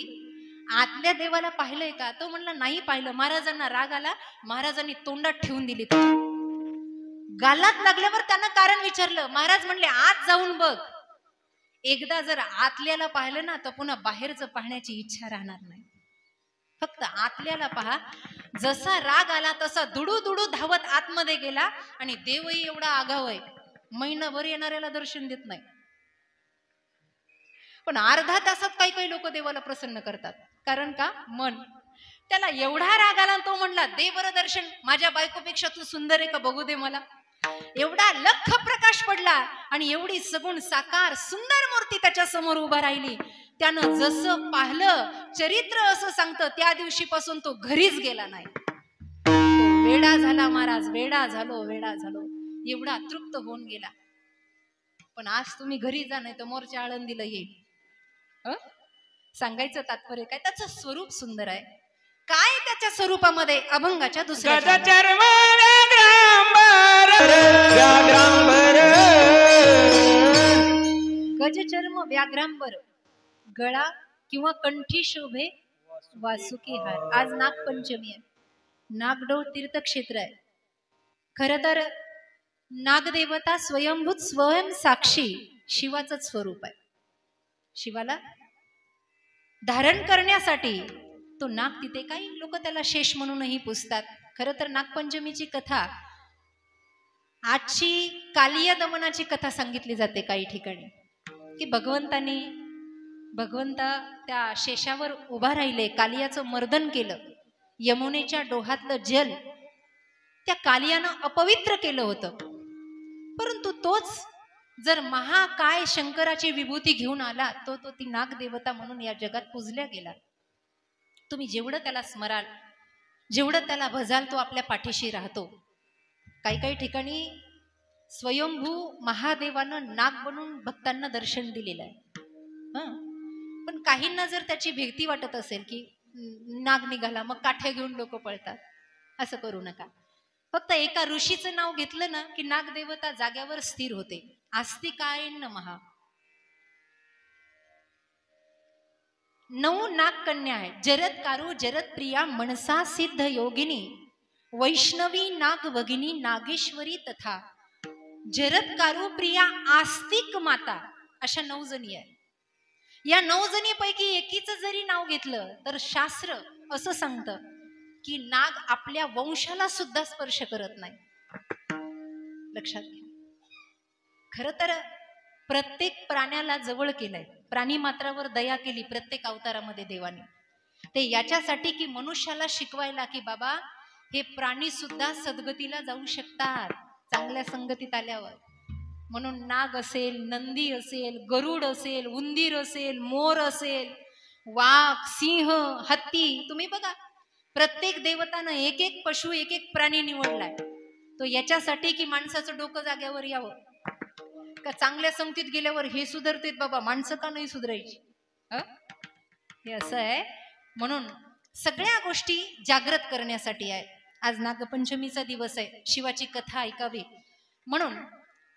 आतल्या देवाला पाहिलंय का? तो म्हणला नाही पाहिलं. महाराजांना राग आला, महाराजांनी तोंडात ठेवून दिली. गालात लागल्यावर त्यांना कारण विचारलं. महाराज म्हणले आत जाऊन बघ, एकदा जर आतल्याला पाहिलं ना तर पुन्हा बाहेरचं पाहण्याची इच्छा राहणार नाही. फक्त आतल्याला पहा. जसा राग आला तसा दुडू दुडू धावत आतमध्ये गेला, आणि देवही एवढा आगाव आहे, महिनाभर येणाऱ्याला दर्शन देत नाही, पण अर्धा तासात काही काही लोक देवाला प्रसन्न करतात. कारण का? मन. त्याला एवढा राग आला, तो म्हणला दे बरं दर्शन, माझ्या बायकोपेक्षा तू सुंदर आहे का बघू दे मला. एवढा लख प्रकाश पडला, आणि एवढी सगुण साकार सुंदर मूर्ती त्याच्या समोर उभा राहिली. त्यानं जसं पाहिलं, चरित्र असं सांगतं त्या दिवशीपासून तो घरीच गेला नाही. तो वेडा झाला महाराज, वेडा झालो, वेडा झालो, एवढा तृप्त होऊन गेला. पण आज तुम्ही घरी जा, नाही तर मोरच्या आळंदीला येईल. सांगायचं तात्पर्य काय? त्याचं स्वरूप सुंदर आहे. काय त्याच्या स्वरूपामध्ये? अभंगाच्या दुसऱ्या गजचर्म व्याघ्रांबर, गळा किंवा कंठी शोभे वासुकी हार. आज नागपंचमी आहे, नागडोळ तीर्थक्षेत्र आहे. खर तर नागदेवता स्वयंभूत स्वयं साक्षी शिवाचंच स्वरूप आहे. शिवाला धारण करण्यासाठी तो नाग तिथे, काही लोक त्याला शेष म्हणूनही पुजतात. खरं तर नागपंचमीची कथा, आजची कालिया दमनाची कथा सांगितली जाते काही ठिकाणी, की भगवंता त्या शेषावर उभा राहिले, कालियाचं मर्दन केलं. यमुनेच्या डोहातलं जल त्या कालियानं अपवित्र केलं होतं. परंतु तोच जर महाकाय शंकराची विभूती घेऊन आला, तो ती नागदेवता म्हणून या जगात पूजल्या गेला. तुम्ही जेवढं त्याला स्मराल, जेवढं त्याला भजाल, तो आपल्या पाठीशी राहतो. काही काही ठिकाणी स्वयंभू महादेवानं नाग बनून भक्तांना दर्शन दिलेलं आहे. पण काहींना जर त्याची भीती वाटत असेल की नाग निघाला मग काठ्या घेऊन लोक पळतात, असं करू नका. फक्त एका ऋषीचं नाव घेतलं ना की नागदेवता जाग्यावर स्थिर होते. आस्तिकाय नमः. 9 नागकन्या आहे. जरत्कारु जरत्प्रिया मनसा सिद्ध योगिनी, वैष्णवी नाग भगिनी नागेश्वरी तथा जरत्कारु प्रिया आस्तिक माता. अशा 9 जणी आहे. या 9 जणीपैकी एकीचं जरी नाव घेतलं तर शास्त्र असं सांगतं की नाग आपल्या वंशाला सुद्धा स्पर्श करत नाही. लक्षात घ्या. खरं तर प्रत्येक प्राण्याला जवळ केलंय, प्राणी मात्रावर दया केली प्रत्येक अवतारामध्ये देवाने. ते याच्यासाठी की मनुष्याला शिकवायला की बाबा हे प्राणी सुद्धा सद्गतीला जाऊ शकतात चांगल्या संगतीत आल्यावर. म्हणून नाग असेल, नंदी असेल, गरुड असेल, उंदीर असेल, मोर असेल, वाघ, सिंह, हत्ती, तुम्ही बघा प्रत्येक देवतानं एक एक पशु, एक एक प्राणी निवडलाय. तो याच्यासाठी की माणसाचं डोकं जाग्यावर यावं. का चांगल्या संगतीत गेल्यावर हे सुधारतेत बाबा, माणसं का नाही सुधारायची? हे असं आहे. म्हणून सगळ्या गोष्टी जागृत करण्यासाठी आहे. आज नागपंचमीचा दिवस आहे, शिवाची कथा ऐकावी म्हणून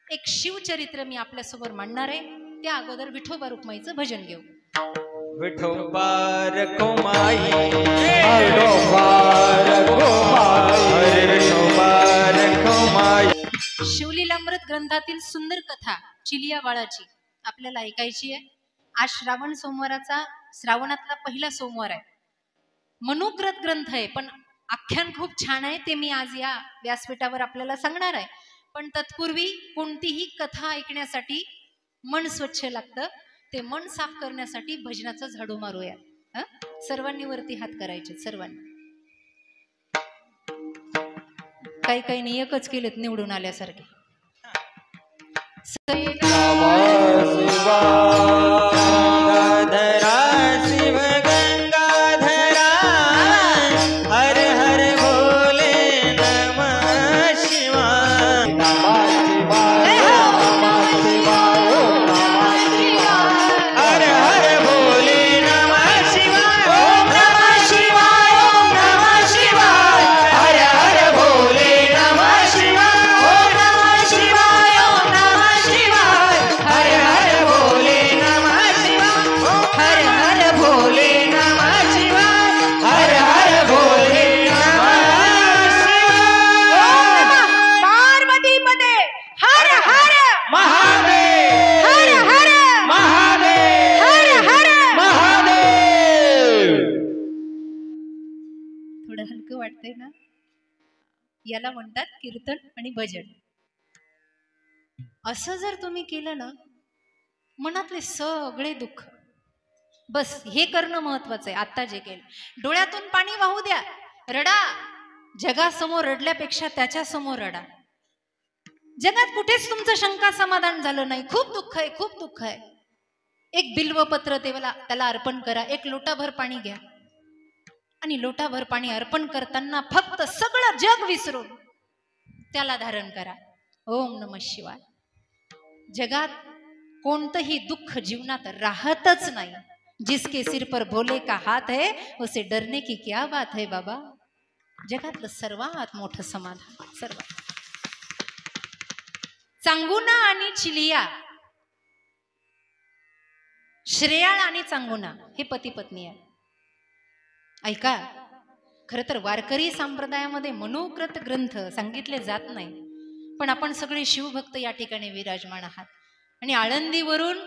एक शिवचरित्र मी आपल्यासमोर मांडणार आहे. त्या अगोदर विठोबा रुक्माईचं भजन घेऊ. विठोबा रुक्माई, विठोबा रुक्माई, विठोबा रुक्माई. शिवलीलामृत ग्रंथातील सुंदर कथा चिलिया बाळाची आपल्याला ऐकायची आहे. आज श्रावण सोमवाराचा, श्रावणातला पहिला सोमवार आहे. मनुकृत ग्रंथ आहे पण आख्यान खूप छान आहे. ते मी आज या व्यासपीठावर आपल्याला सांगणार आहे. पण तत्पूर्वी कोणतीही कथा ऐकण्यासाठी मन स्वच्छ लागतं. ते मन साफ करण्यासाठी भजनाचा झाडू मारूया. सर्वांनी वरती हात करायचे, सर्वांनी. काही काही एकच केलेत निवडून आल्यासारखे. शिव गंगाधरा हर हर इतकं वाटतंय ना. याला म्हणतात कीर्तन आणि भजन. असं जर तुम्ही केलं ना, मनातले सगळे दुःख, बस हे करणं महत्वाचं आहे. आता जे केलं, डोळ्यातून पाणी वाहू द्या, रडा. जगासमोर रडल्यापेक्षा त्याच्या समोर रडा. जगात कुठेच तुमचं शंका समाधान झालं नाही, खूप दुःख आहे, खूप दुःख आहे. एक बिल्वपत्र त्याला अर्पण करा, एक लोटाभर पाणी घ्या आणि लोटाभर पाणी अर्पण करताना फक्त सगळं जग विसरून त्याला धारण करा. ओम नमः शिवाय. जगात कोणतंही दुःख जीवनात राहतच नाही. जिसके सिर पर भोले का हात है उसे डरने की क्या बात है बाबा. जगातलं सर्वात मोठं समाधान. सर्वात. चांगुना आणि चिलिया, श्रेयाळ आणि चांगुना हे पती पत्नी आहे. ऐका, खर तर वारकरी संप्रदायामध्ये मनोकृत ग्रंथ सांगितले जात नाही, पण आपण सगळे शिवभक्त या ठिकाणी विराजमान आहात. आणि आळंदीवरून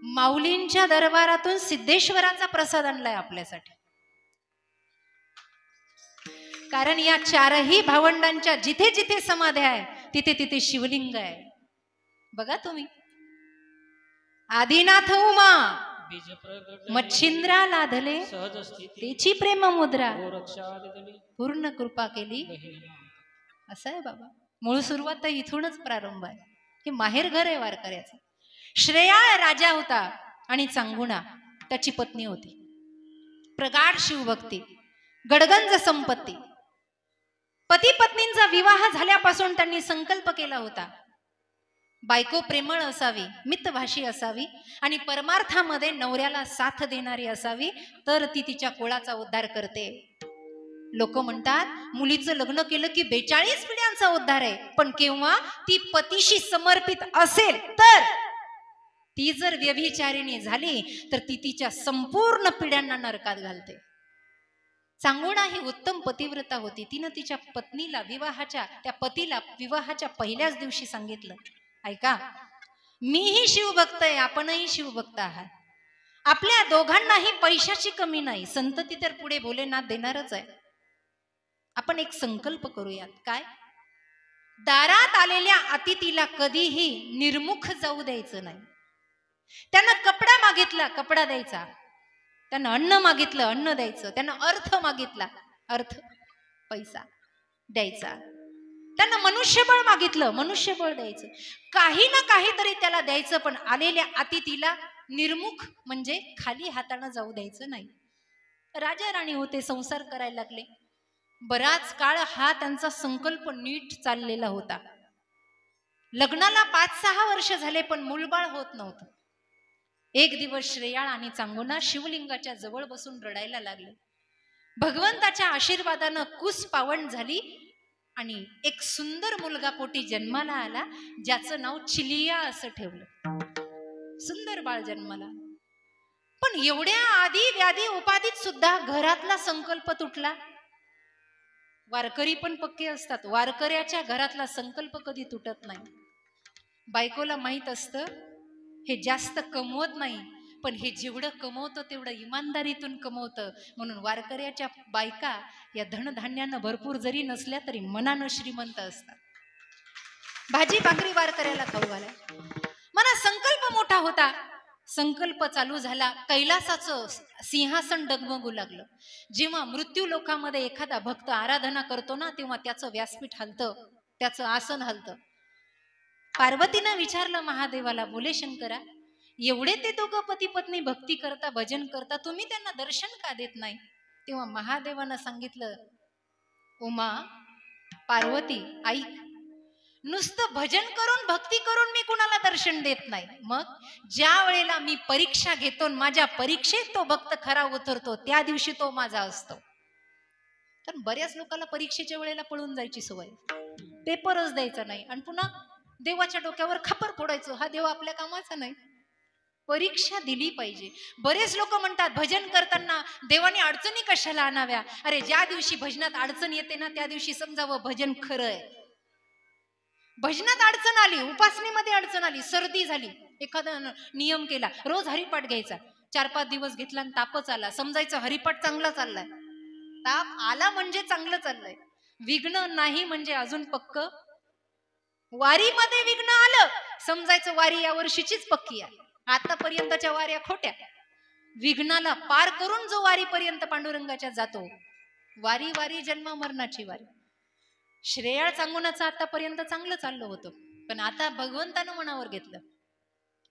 माऊलींच्या दरबारातून सिद्धेश्वराचा प्रसाद आणलाय आपल्यासाठी. कारण या चारही भावंडांच्या जिथे जिथे समाध्या आहे तिथे तिथे शिवलिंग आहे. बघा तुम्ही, आदिनाथ उमा मच्छिंद्रा लाधले तेची प्रेम मुद्रा पूर्ण कृपा केली. असं आहे बाबा. मूळ सुरुवात तर इथूनच प्रारंभ आहे. हे माहेर घर आहे वारकऱ्याचं. श्रेयाळ राजा होता आणि चांगुणा त्याची पत्नी होती. प्रगाढ शिवभक्ती, गडगंज संपत्ती. पती पत्नींचा विवाह झाल्यापासून त्यांनी संकल्प केला होता, बायको प्रेमळ असावी, मितभाषी असावी आणि परमार्थामध्ये नवऱ्याला साथ देणारी असावी, तर ती तिच्या कुळाचा उद्धार करते. लोक म्हणतात मुलीचं लग्न केलं की 42 पिढ्यांचा उद्धार आहे, पण केव्हा ती पतीशी समर्पित असेल तर. ती जर व्यभिचारिणी झाली तर ती तिच्या संपूर्ण पिढ्यांना नरकात घालते. चांगुणा ही उत्तम पतिव्रता होती. तिनं तिच्या पत्नीला त्या पतीला विवाहाच्या पहिल्याच दिवशी सांगितलं, ऐका, मीही शिवभक्त आहे, आपणही शिवभक्त आहात. आपल्या दोघांनाही पैशाची कमी नाही, संतती तर पुढे भोलेनाथ देणारच आहे. आपण एक संकल्प करूयात. काय? दारात आलेल्या अतिथीला कधीही निर्मुख जाऊ द्यायचं नाही. त्यानं कपडा मागितला, कपडा द्यायचा. त्यानं अन्न मागितलं, अन्न द्यायचं. त्यानं अर्थ मागितला, अर्थ, पैसा द्यायचा. त्यानं मनुष्यबळ मागितलं, मनुष्यबळ द्यायचं. काही ना काहीतरी त्याला द्यायचं, पण आलेल्या अतिथीला निर्मुख म्हणजे खाली हाताने जाऊ द्यायचं नाही. राजा राणी होते, संसार करायला लागले. बराच काळ हा त्यांचा संकल्प नीट चाललेला होता. लग्नाला 5-6 वर्ष झाले, पण मूलबाळ होत नव्हतं. एक दिवस श्रेयाळ आणि चांगुणा शिवलिंगाच्या जवळ बसून रडायला लागले. भगवंताच्या आशीर्वादानं कुस पावण झाली आणि एक सुंदर मुलगा पोटी जन्माला आला, ज्याचं नाव चिलिया असं ठेवलं. सुंदर बाळ जन्माला. पण एवढ्या आधी व्याधी उपाधीत सुद्धा घरातला संकल्प तुटला. वारकरी पण पक्के असतात, वारकऱ्याच्या घरातला संकल्प कधी तुटत नाही. बायकोला माहित असतं हे जास्त कमवत नाही, पण हे जेवढं कमवतं तेवढं इमानदारीतून कमवतं. म्हणून वारकऱ्याच्या बायका या धनधान्यानं भरपूर जरी नसल्या तरी मनानं श्रीमंत असतात. भाजी भाकरी वारकऱ्याला खाऊ घाला. मला संकल्प मोठा होता. संकल्प चालू झाला, कैलासाचं सिंहासन डगमगू लागलं. जेव्हा मृत्यू लोकामध्ये एखादा भक्त आराधना करतो ना, तेव्हा त्याचं व्यासपीठ हलतं, त्याचं आसन हलतं. पार्वतीनं विचारलं महादेवाला, बोले शंकरा, एवढे ते दोघं पती पत्नी भक्ती करता, भजन करता, तुम्ही त्यांना दर्शन का देत नाही? तेव्हा महादेवानं सांगितलं, उमा, पार्वती, ऐक, नुसतं भजन करून भक्ती करून मी कुणाला दर्शन देत नाही. मग ज्या वेळेला मी परीक्षा घेतो, माझ्या परीक्षेत तो भक्त खरा उतरतो, त्या दिवशी तो माझा असतो. कारण बऱ्याच लोकांना परीक्षेच्या वेळेला पळून जायची सवय, पेपरच द्यायचा नाही आणि पुन्हा देवाच्या डोक्यावर खापर फोडायचं. हा देव आपल्या कामाचा नाही. परीक्षा दिली पाहिजे. बरेच लोक म्हणतात भजन करताना देवाने अडचणी कशाला आणाव्या. अरे, ज्या दिवशी भजनात अडचण येते ना, त्या दिवशी समजावं भजन खरं आहे. भजनात अडचण आली, उपासनेमध्ये अडचण आली, सर्दी झाली, एखादा नियम केला, रोज हरिपाठ घ्यायचा, 4-5 दिवस घेतला आणि तापच आला, समजायचं हरिपाठ चांगला चाललाय. ताप आला म्हणजे चांगलं चाललंय, विघ्न नाही म्हणजे अजून पक्क. वारीमध्ये विघ्न आलं समजायचं वारी या वर्षीचीच पक्की आहे, आतापर्यंतच्या वाऱ्या खोट्या. विघ्नाला पार करून जो वारीपर्यंत पांडुरंगाच्या जातो, वारी वारी जन्म मरणाची वारी. श्रेयाळ चांगुनाचं आतापर्यंत चांगलं चाललं होतं, पण आता भगवंतानं मनावर घेतलं.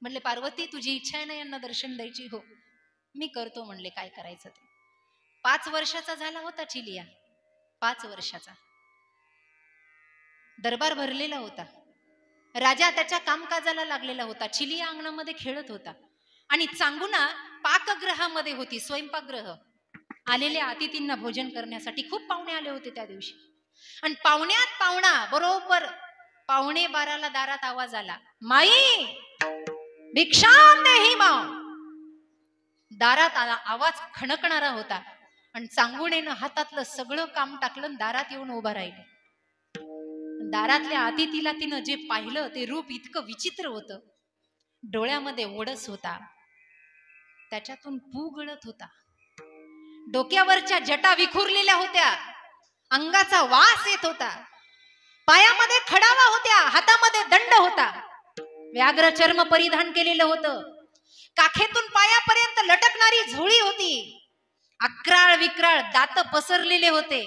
म्हणले पार्वती तुझी इच्छा आहे ना यांना दर्शन द्यायची? हो मी करतो म्हणले, काय करायचं ते. 5 वर्षाचा झाला होता चिलिया, 5 वर्षाचा. दरबार भरलेला होता, राजा त्याच्या कामकाजाला लागलेला होता. चिलिया अंगणामध्ये खेळत होता आणि चांगुना पाकगृहामध्ये होती, स्वयंपाकगृह. आलेल्या अतिथींना भोजन करण्यासाठी खूप पाहुणे आले होते त्या दिवशी. आणि पाहुण्यात पाहुणा बरोबर 11:15 दारात आवाज आला, माई भिक्षाम देही माव. दारात आवाज खणकणारा होता आणि चांगुणेनं हातातलं सगळं काम टाकलं, दारात येऊन उभा राहिले. दारातल्या अतिथीला तिनं जे पाहिलं ते रूप इतकं विचित्र होतं. डोळ्यामध्ये ओडस होता, त्याच्यातून पू गळत होता, डोक्यावरच्या जटा विखुरलेल्या होत्या, अंगाचा वास येत होता, पायामध्ये खडावा होत्या, हातामध्ये दंड होता, व्याघ्र चर्म परिधान केलेलं होतं, काखेतून पायापर्यंत लटकणारी झोळी होती, अक्राळ विक्राळ दात पसरलेले होते.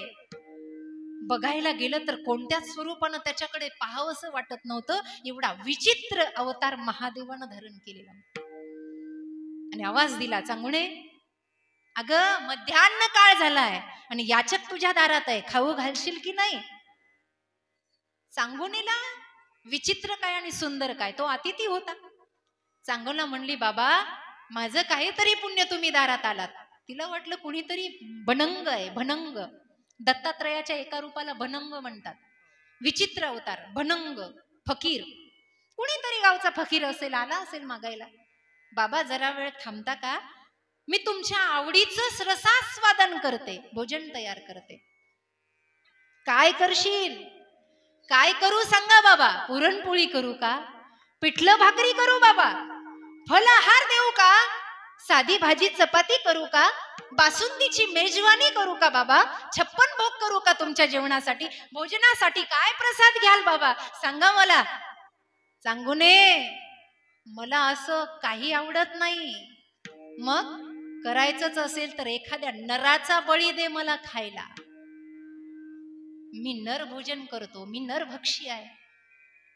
बघायला गेलं तर कोणत्याच स्वरूपानं त्याच्याकडे पाहावंसं वाटत नव्हतं, एवढा विचित्र अवतार महादेवानं धारण केलेला. आणि आवाज दिला, चांगुणे अगं मध्यान्ह काळ झालाय आणि याचक तुझ्या दारात आहे, खाऊ घालशील की नाही? चांगुणीला विचित्र काय आणि सुंदर काय, तो अतिथी होता. चांगुणा म्हणली, बाबा माझं काहीतरी पुण्य तुम्ही दारात आलात. तिला वाटलं कुणीतरी भनंग आहे, भनंग. दत्तात्रयाच्या एका रूपाला भनंग म्हणतात. विचित्र अवतार, भनंग, फकीर, कुणीतरी गावचा फकीर असेल, आला असेल मागायला. बाबा जरा वेळ थांबता का, मी तुमच्या आवडीचं रसास्वादन करते, भोजन तयार करते. काय करशील? काय करू सांगा बाबा? पुरणपोळी करू का? पिठलं भाकरी करू बाबा? फलाहार देऊ का? साधी भाजी चपाती करू का? बासुंदीची मेजवानी करू का बाबा? 56 भोग करू का तुमच्या जेवणासाठी? भोजनासाठी काय प्रसाद घ्याल बाबा, सांगा मला. चांगुने मला असं काही आवडत नाही. मग करायचंच असेल तर एखाद्या नराचा बळी दे मला खायला. मी नर भोजन करतो, मी नरभक्षी आहे,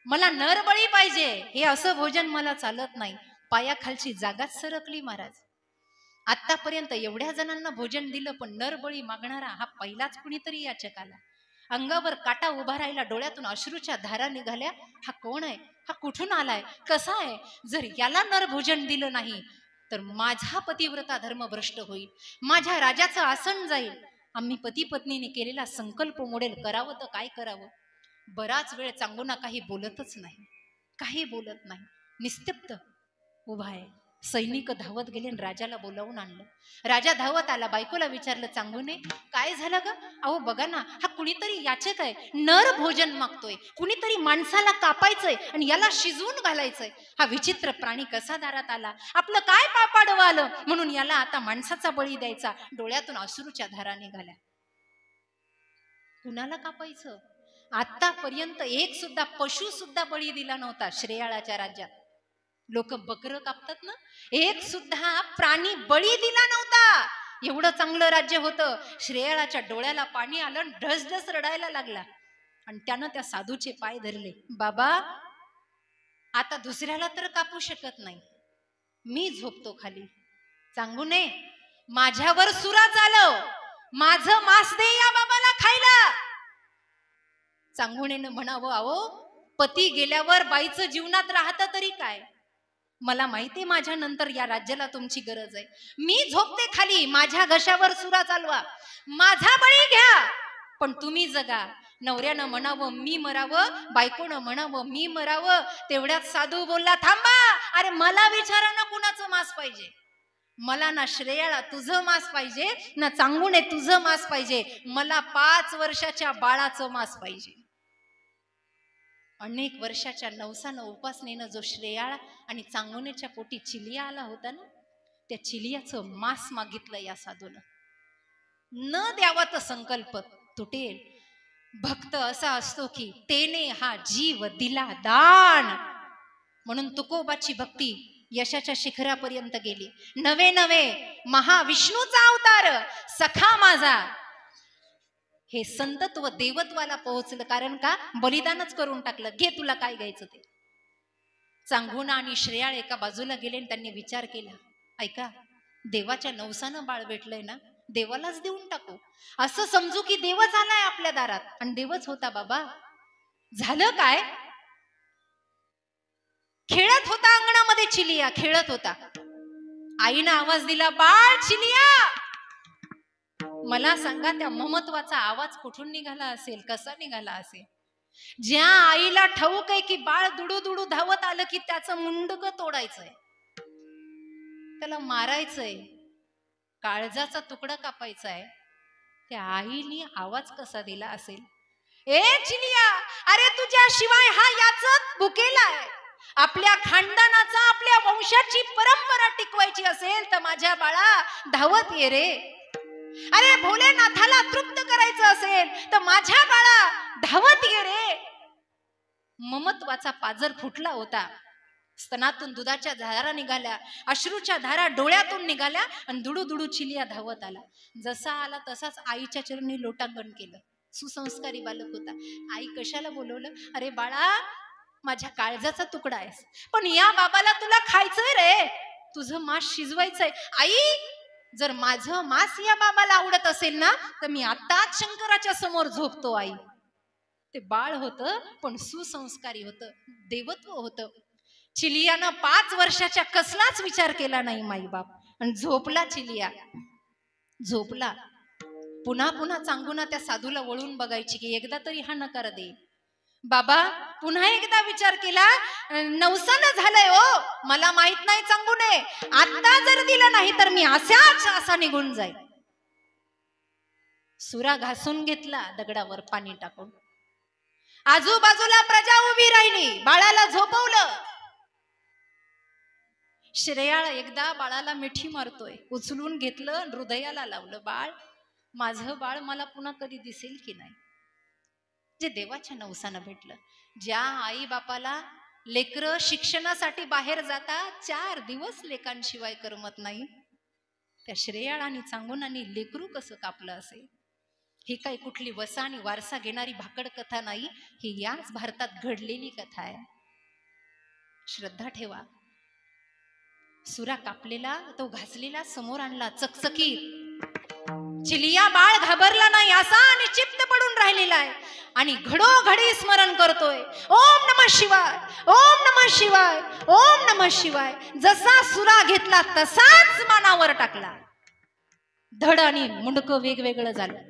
मला नरबळी पाहिजे. हे असं भोजन मला चालत नाही. पायाखालची जागाच सरकली महाराज. आतापर्यंत एवढ्या जणांना भोजन दिलं, पण नरबळी मागणारा हा पहिलाच कुणीतरी याचक आला. अंगावर काटा उभा राहिला, डोळ्यातून अश्रूच्या धारा निघाल्या. हा कोण आहे? हा कुठून आलाय? कसा आहे? जर याला नर भोजन दिलं नाही तर माझा पतिव्रता धर्म भ्रष्ट होईल, माझ्या राजाचं आसन जाईल, आम्ही पती पत्नीने केलेला संकल्प मोडेल. करावं तर काय करावं? बराच वेळ चांगुना काही बोलतच नाही, काही बोलत नाही, निस्तब्ध उभा आहे. सैनिक धावत गेले आणि राजाला बोलावून आणलं. राजा धावत आला, बायकोला विचारलं, चांगुने काय झालं ग? अहो बघा ना, हा कुणीतरी याचक आहे, नर भोजन मागतोय, कुणीतरी माणसाला कापायचंय आणि याला शिजवून घालायचंय. हा विचित्र प्राणी कसा दारात आला? आपलं काय पापाडवं आलं म्हणून याला आता माणसाचा बळी द्यायचा? डोळ्यातून अश्रूच्या धारा निघाल्या. कुणाला कापायचं? आतापर्यंत एक सुद्धा पशु सुद्धा बळी दिला नव्हता श्रेयाळाच्या राज्यात. लोक बकरं कापतात ना, एक सुद्धा प्राणी बळी दिला नव्हता. एवढं चांगलं राज्य होतं. श्रेयाळाच्या डोळ्याला पाणी आलं, ढसढस रडायला लागला आणि त्यानं त्या साधूचे पाय धरले. बाबा आता दुसऱ्याला तर कापू शकत नाही, मी झोपतो खाली. चांगुने माझ्यावर सुरा चालव, माझं मांस दे या बाबाला खायला. चांगुणेनं म्हणावं, अहो पती गेल्यावर बाईचं जीवनात राहतं तरी काय? मला माहिती माझ्या नंतर या राज्याला तुमची गरज आहे, मी झोपते खाली, माझ्या घशावर सुरा चालवा, माझा बळी घ्या, पण तुम्ही जगा. नवऱ्यानं म्हणावं मी मरावं, बायकोनं म्हणावं मी मरावं. तेवढ्यात साधू बोलला, थांबा, अरे मला विचारा ना कुणाचं मांस पाहिजे. मला ना श्रेयाला तुझं मांस पाहिजे, ना चांगुने तुझं मांस पाहिजे, मला 5 वर्षाच्या बाळाचं मांस पाहिजे. अनेक वर्षाच्या नवसानं उपासनेनं जो श्रेयाळ आणि चांगुनेच्या पोटी चिलिया आला होता ना, त्या चिलियाचं मांस मागितलं या साधूनं. न द्यावा तर संकल्प तुटेल. भक्त असा असतो की तेने हा जीव दिला दान. म्हणून तुकोबाची भक्ती यशाच्या शिखरापर्यंत गेली. नवे नवे महाविष्णूचा अवतार सखा माझा हे संतत्व देवत्वाला पोहोचलं. कारण का बलिदानच करून टाकलं. घे तुला काय घ्यायचं ते. चांगुणा आणि श्रेयाळ एका बाजूला गेले आणि त्यांनी विचार केला, ऐका, देवाच्या नवसानं बाळ भेटलंय ना, देवालाच देऊन टाकू. असं समजू की देवच आलाय आपल्या दारात. आणि देवच होता बाबा. झालं काय, खेळत होता अंगणामध्ये चिलिया, खेळत होता. आईनं आवाज दिला, बाळ चिलिया. मला सांगा त्या ममत्वाचा आवाज कुठून निघाला असेल, कसा निघाला असेल. ज्या आईला ठाऊक आहे की बाळ दुडू दुडू धावत आलं की त्याचं मुंडकं तोडायचंय, त्याला मारायचंय, काळजाचा तुकडा कापायचा आहे, त्या आईने आवाज कसा दिला असेल. ए चिलिया, अरे तुझ्याशिवाय हा याच भुकेला आहे. आपल्या खानदानाचा, आपल्या वंशाची परंपरा टिकवायची असेल तर माझ्या बाळा धावत ये रे. अरे भोलेनाथाला तृप्त करायचं असेल तर माझ्या बाळा धावत ये रे. ममत्वाचा पाजर फुटला होता. स्तनातून दुधाच्या धारा निघाल्या, अश्रूच्या धारा डोळ्यातून निघाल्या आणि दुडू दुडू चिलिया धावत आला. जसा आला तसाच आईच्या चरणी लोटांगण केलं. सुसंस्कारी बालक होता. आई कशाला बोलवलं, अरे बाळा माझ्या काळजाचा तुकडा आहेस, पण या बाबाला तुला खायचंय रे, तुझं मांस शिजवायचंय. आई जर माझं मांस या बाबाला आवडत असेल ना तर मी आताच शंकराच्या समोर झोपतो. आई ते बाळ होतं पण सुसंस्कारी होतं, देवत्व होतं. चिलियानं 5 वर्षाच्या कसलाच विचार केला नाही माईबाप, आणि झोपला चिलिया, झोपला. पुन्हा पुन्हा चांगुना त्या साधूला वळून बघायची की एकदा तरी हा नकार दे. बाबा पुन्हा एकदा विचार केला, नवसानं झालंय हो, मला माहित नाही चांगुने, आता जर दिलं नाही तर मी असा निघून जाईल. सुरा घासून घेतला दगडावर पाणी टाकून. आजूबाजूला प्रजा उभी राहिली, बाळाला झोपवलं. श्रेयाळ एकदा बाळाला मिठी मारतोय, उचलून घेतलं, हृदयाला लावलं. बाळ माझं बाळ मला पुन्हा कधी दिसेल की नाही. जे देवाच्या नवसानं भेटलं. ज्या आई बापाला लेकरं शिक्षणासाठी बाहेर जातात, 4 दिवस लेकांशिवाय करमत नाही, त्या श्रेयाळ आणि चांगुनांनी लेकरू कसं कापलं असेल. ही काही कुठली वसा आणि वारसा घेणारी भाकड कथा नाही, ही याच भारतात घडलेली कथा आहे. श्रद्धा ठेवा. सुरा कापलेला, तो घासलेला समोर आणला, चकचकीत. चिलिया बाळ घाबरला नाही, असा निश्चित पडून राहिलेला आहे आणि घडोघडी स्मरण करतोय, ओम नमः शिवाय, ओम नमः शिवाय, ओम नमः शिवाय. जसा सुरा घेतला तसाच मानावर टाकला. धड आणि मुंडकं वेगवेगळं झालं.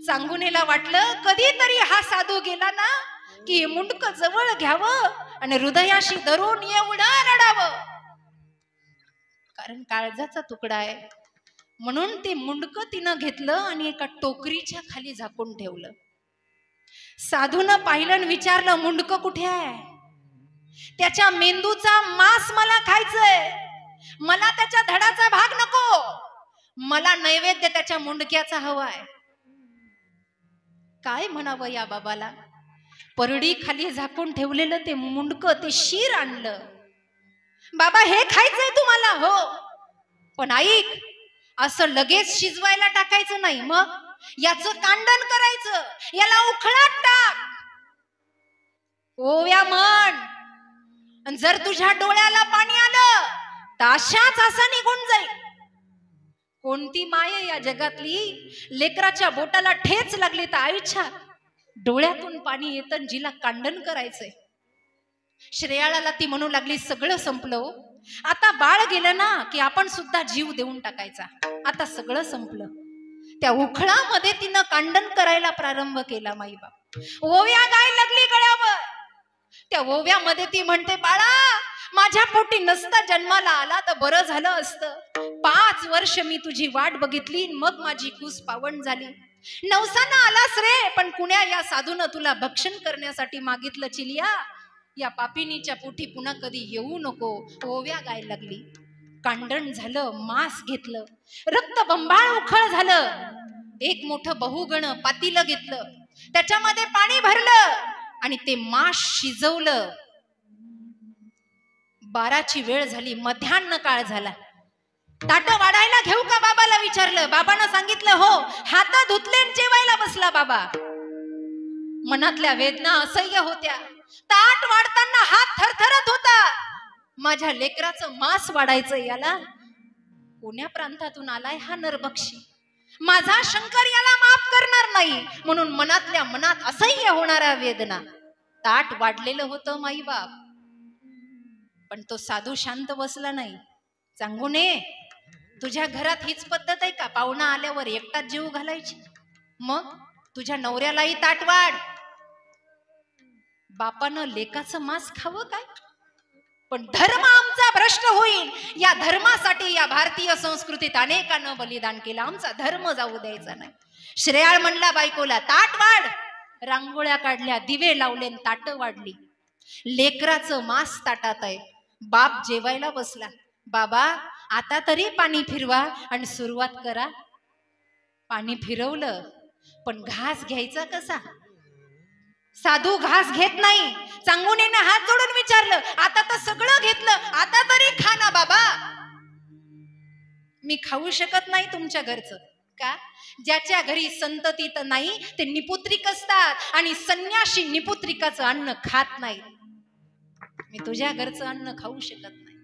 चांगुनेला वाटलं कधीतरी हा साधू गेला ना की मुंडकं जवळ घ्यावं आणि हृदयाशी धरून एवढं रडावं, कारण काळजाचा तुकडा आहे. म्हणून ते मुंडकं तिनं घेतलं आणि एका टोकरीच्या खाली झाकून ठेवलं. साधूनं पाहिलं आणि विचारलं, मुंडकं कुठे आहे? त्याच्या मेंदूचा मांस मला खायचंय, मला त्याच्या धडाचा भाग नको, मला नैवेद्य त्याच्या मुंडक्याचा हवाय. काय म्हणावं या बाबाला. परडी खाली झाकून ठेवलेलं ते मुंडकं, ते शीर आणलं. बाबा हे खायचंय तुम्हाला? हो, पण ऐक, असं लगेच शिजवायला टाकायचं नाही, मग याचं कांडण करायचं, याला उखळात टाक, ओव्या म्हण, आणि जर तुझ्या डोळ्याला पाणी आलं तर अशाच असा निघून जाईल. कोणती माय या जगातली लेकराच्या बोटाला ठेच लागली तर आईच्या डोळ्यातून पाणी येतं, जिला कांडण करायचंय. श्रेयाळाला ती म्हणू लागली, सगळं संपलं, आता बाळ गेलं ना की आपण सुद्धा जीव देऊन टाकायचा, आता सगळं संपलं. त्या उखळामध्ये तिनं कांडण करायला प्रारंभ केला. माईबाप ओव्या गाय लागली गळ्यावर. त्या ओव्यामध्ये ती म्हणते, बाळा माझ्या पोटी नसता जन्माला आला तर बरं झालं असतं. 5 वर्ष मी तुझी वाट बघितली, मग माझी कूस पावन झाली. नवसानं आलास रे, पण कुण्या या साधूनं तुला भक्षण करण्यासाठी मागितलं. चिलिया, या पापिनीच्या पोटी पुन्हा कधी येऊ नको. ओव्या गाय लागली. कांडण झालं, मांस घेतलं, रक्त बंबाळ उखळ झालं. एक मोठं बहुगण पातीलं घेतलं, त्याच्यामध्ये पाणी भरलं आणि ते मांस शिजवलं. 12ची वेळ झाली, मध्यान्ह काळ झाला. ताट वाढायला घेऊ का बाबाला विचारलं. बाबांना सांगितलं हो. हात धुतले जेवायला बसला बाबा. मनातल्या वेदना असह्य होत्या. ताट वाढताना हात थरथरत होता. माझ्या लेकराचं मांस वाढायचं, याला कोण्या प्रांतातून आलाय हा नरभक्षी. माझा शंकर याला माफ करणार नाही. म्हणून मनातल्या मनात असह्य होणाऱ्या वेदना. ताट वाढलेलं होतं माई बाप, पण तो साधू शांत बसला नाही. चांगुने, तुझ्या घरात हीच पद्धत आहे का? पाहुणा आल्यावर एकटाच जीव घालायची? मग तुझ्या नवऱ्यालाही ताट वाढ. बापानं लेकाचं मांस खावं काय? पण धर्म आमचा भ्रष्ट होईल, या धर्मासाठी या भारतीय संस्कृतीत अनेकांना बलिदान केलं. आमचा धर्म जाऊ द्यायचा नाही. श्रेयाळ म्हणला बायकोला, ताट वाढ. रांगोळ्या काढल्या, दिवे लावले, ताट वाढली. लेकराचं मांस ताटात आहे. बाप जेवायला बसला. बाबा, आता तरी पाणी फिरवा आणि सुरुवात करा. पाणी फिरवलं, पण घास घ्यायचा कसा? साधू घास घेत नाही. चांगुनेनं हात जोडून विचारलं, आता तर सगळं घेतलं, आता तरी खा ना बाबा. मी खाऊ शकत नाही तुमच्या घरचं. का? ज्याच्या घरी संततीत नाही ते निपुत्रिक असतात, आणि संन्याशी निपुत्रिकाचं अन्न खात नाही. मी तुझ्या घरचं अन्न खाऊ शकत नाही.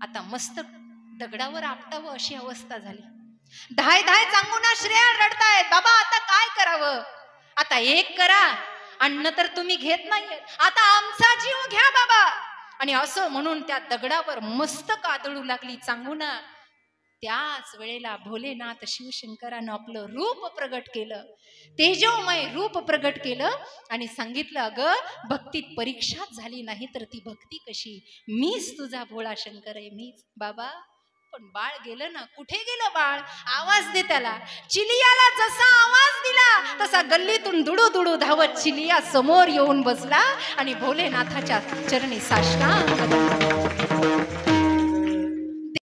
आता मस्त दगडावर आपटावं अशी अवस्था झाली. धाय धाय चांगुना श्रेयाळ रडतायत. बाबा, आता काय करावं? आता एक करा, अन्न तर तुम्ही घेत नाहीये, आता आमचा जीव घ्या बाबा. आणि असं म्हणून त्या दगडावर मस्तक आदळू लागली चांगुना. त्याच वेळेला भोलेनाथ शिवशंकरानं आपलं रूप प्रगट केलं, तेजोमय रूप प्रगट केलं आणि सांगितलं, अगं भक्तीत परीक्षाच झाली नाही तर ती भक्ती कशी? मीच तुझा भोळा शंकर आहे, मीच. बाबा, पण बाळ गेलं ना. कुठे गेलं बाळ? आवाज दे त्याला. चिलियाला जसा आवाज दिला तसा गल्लीतून दुडू दुडू धावत चिलिया समोर येऊन बसला आणि भोलेनाथाच्या चरणी साष्टांग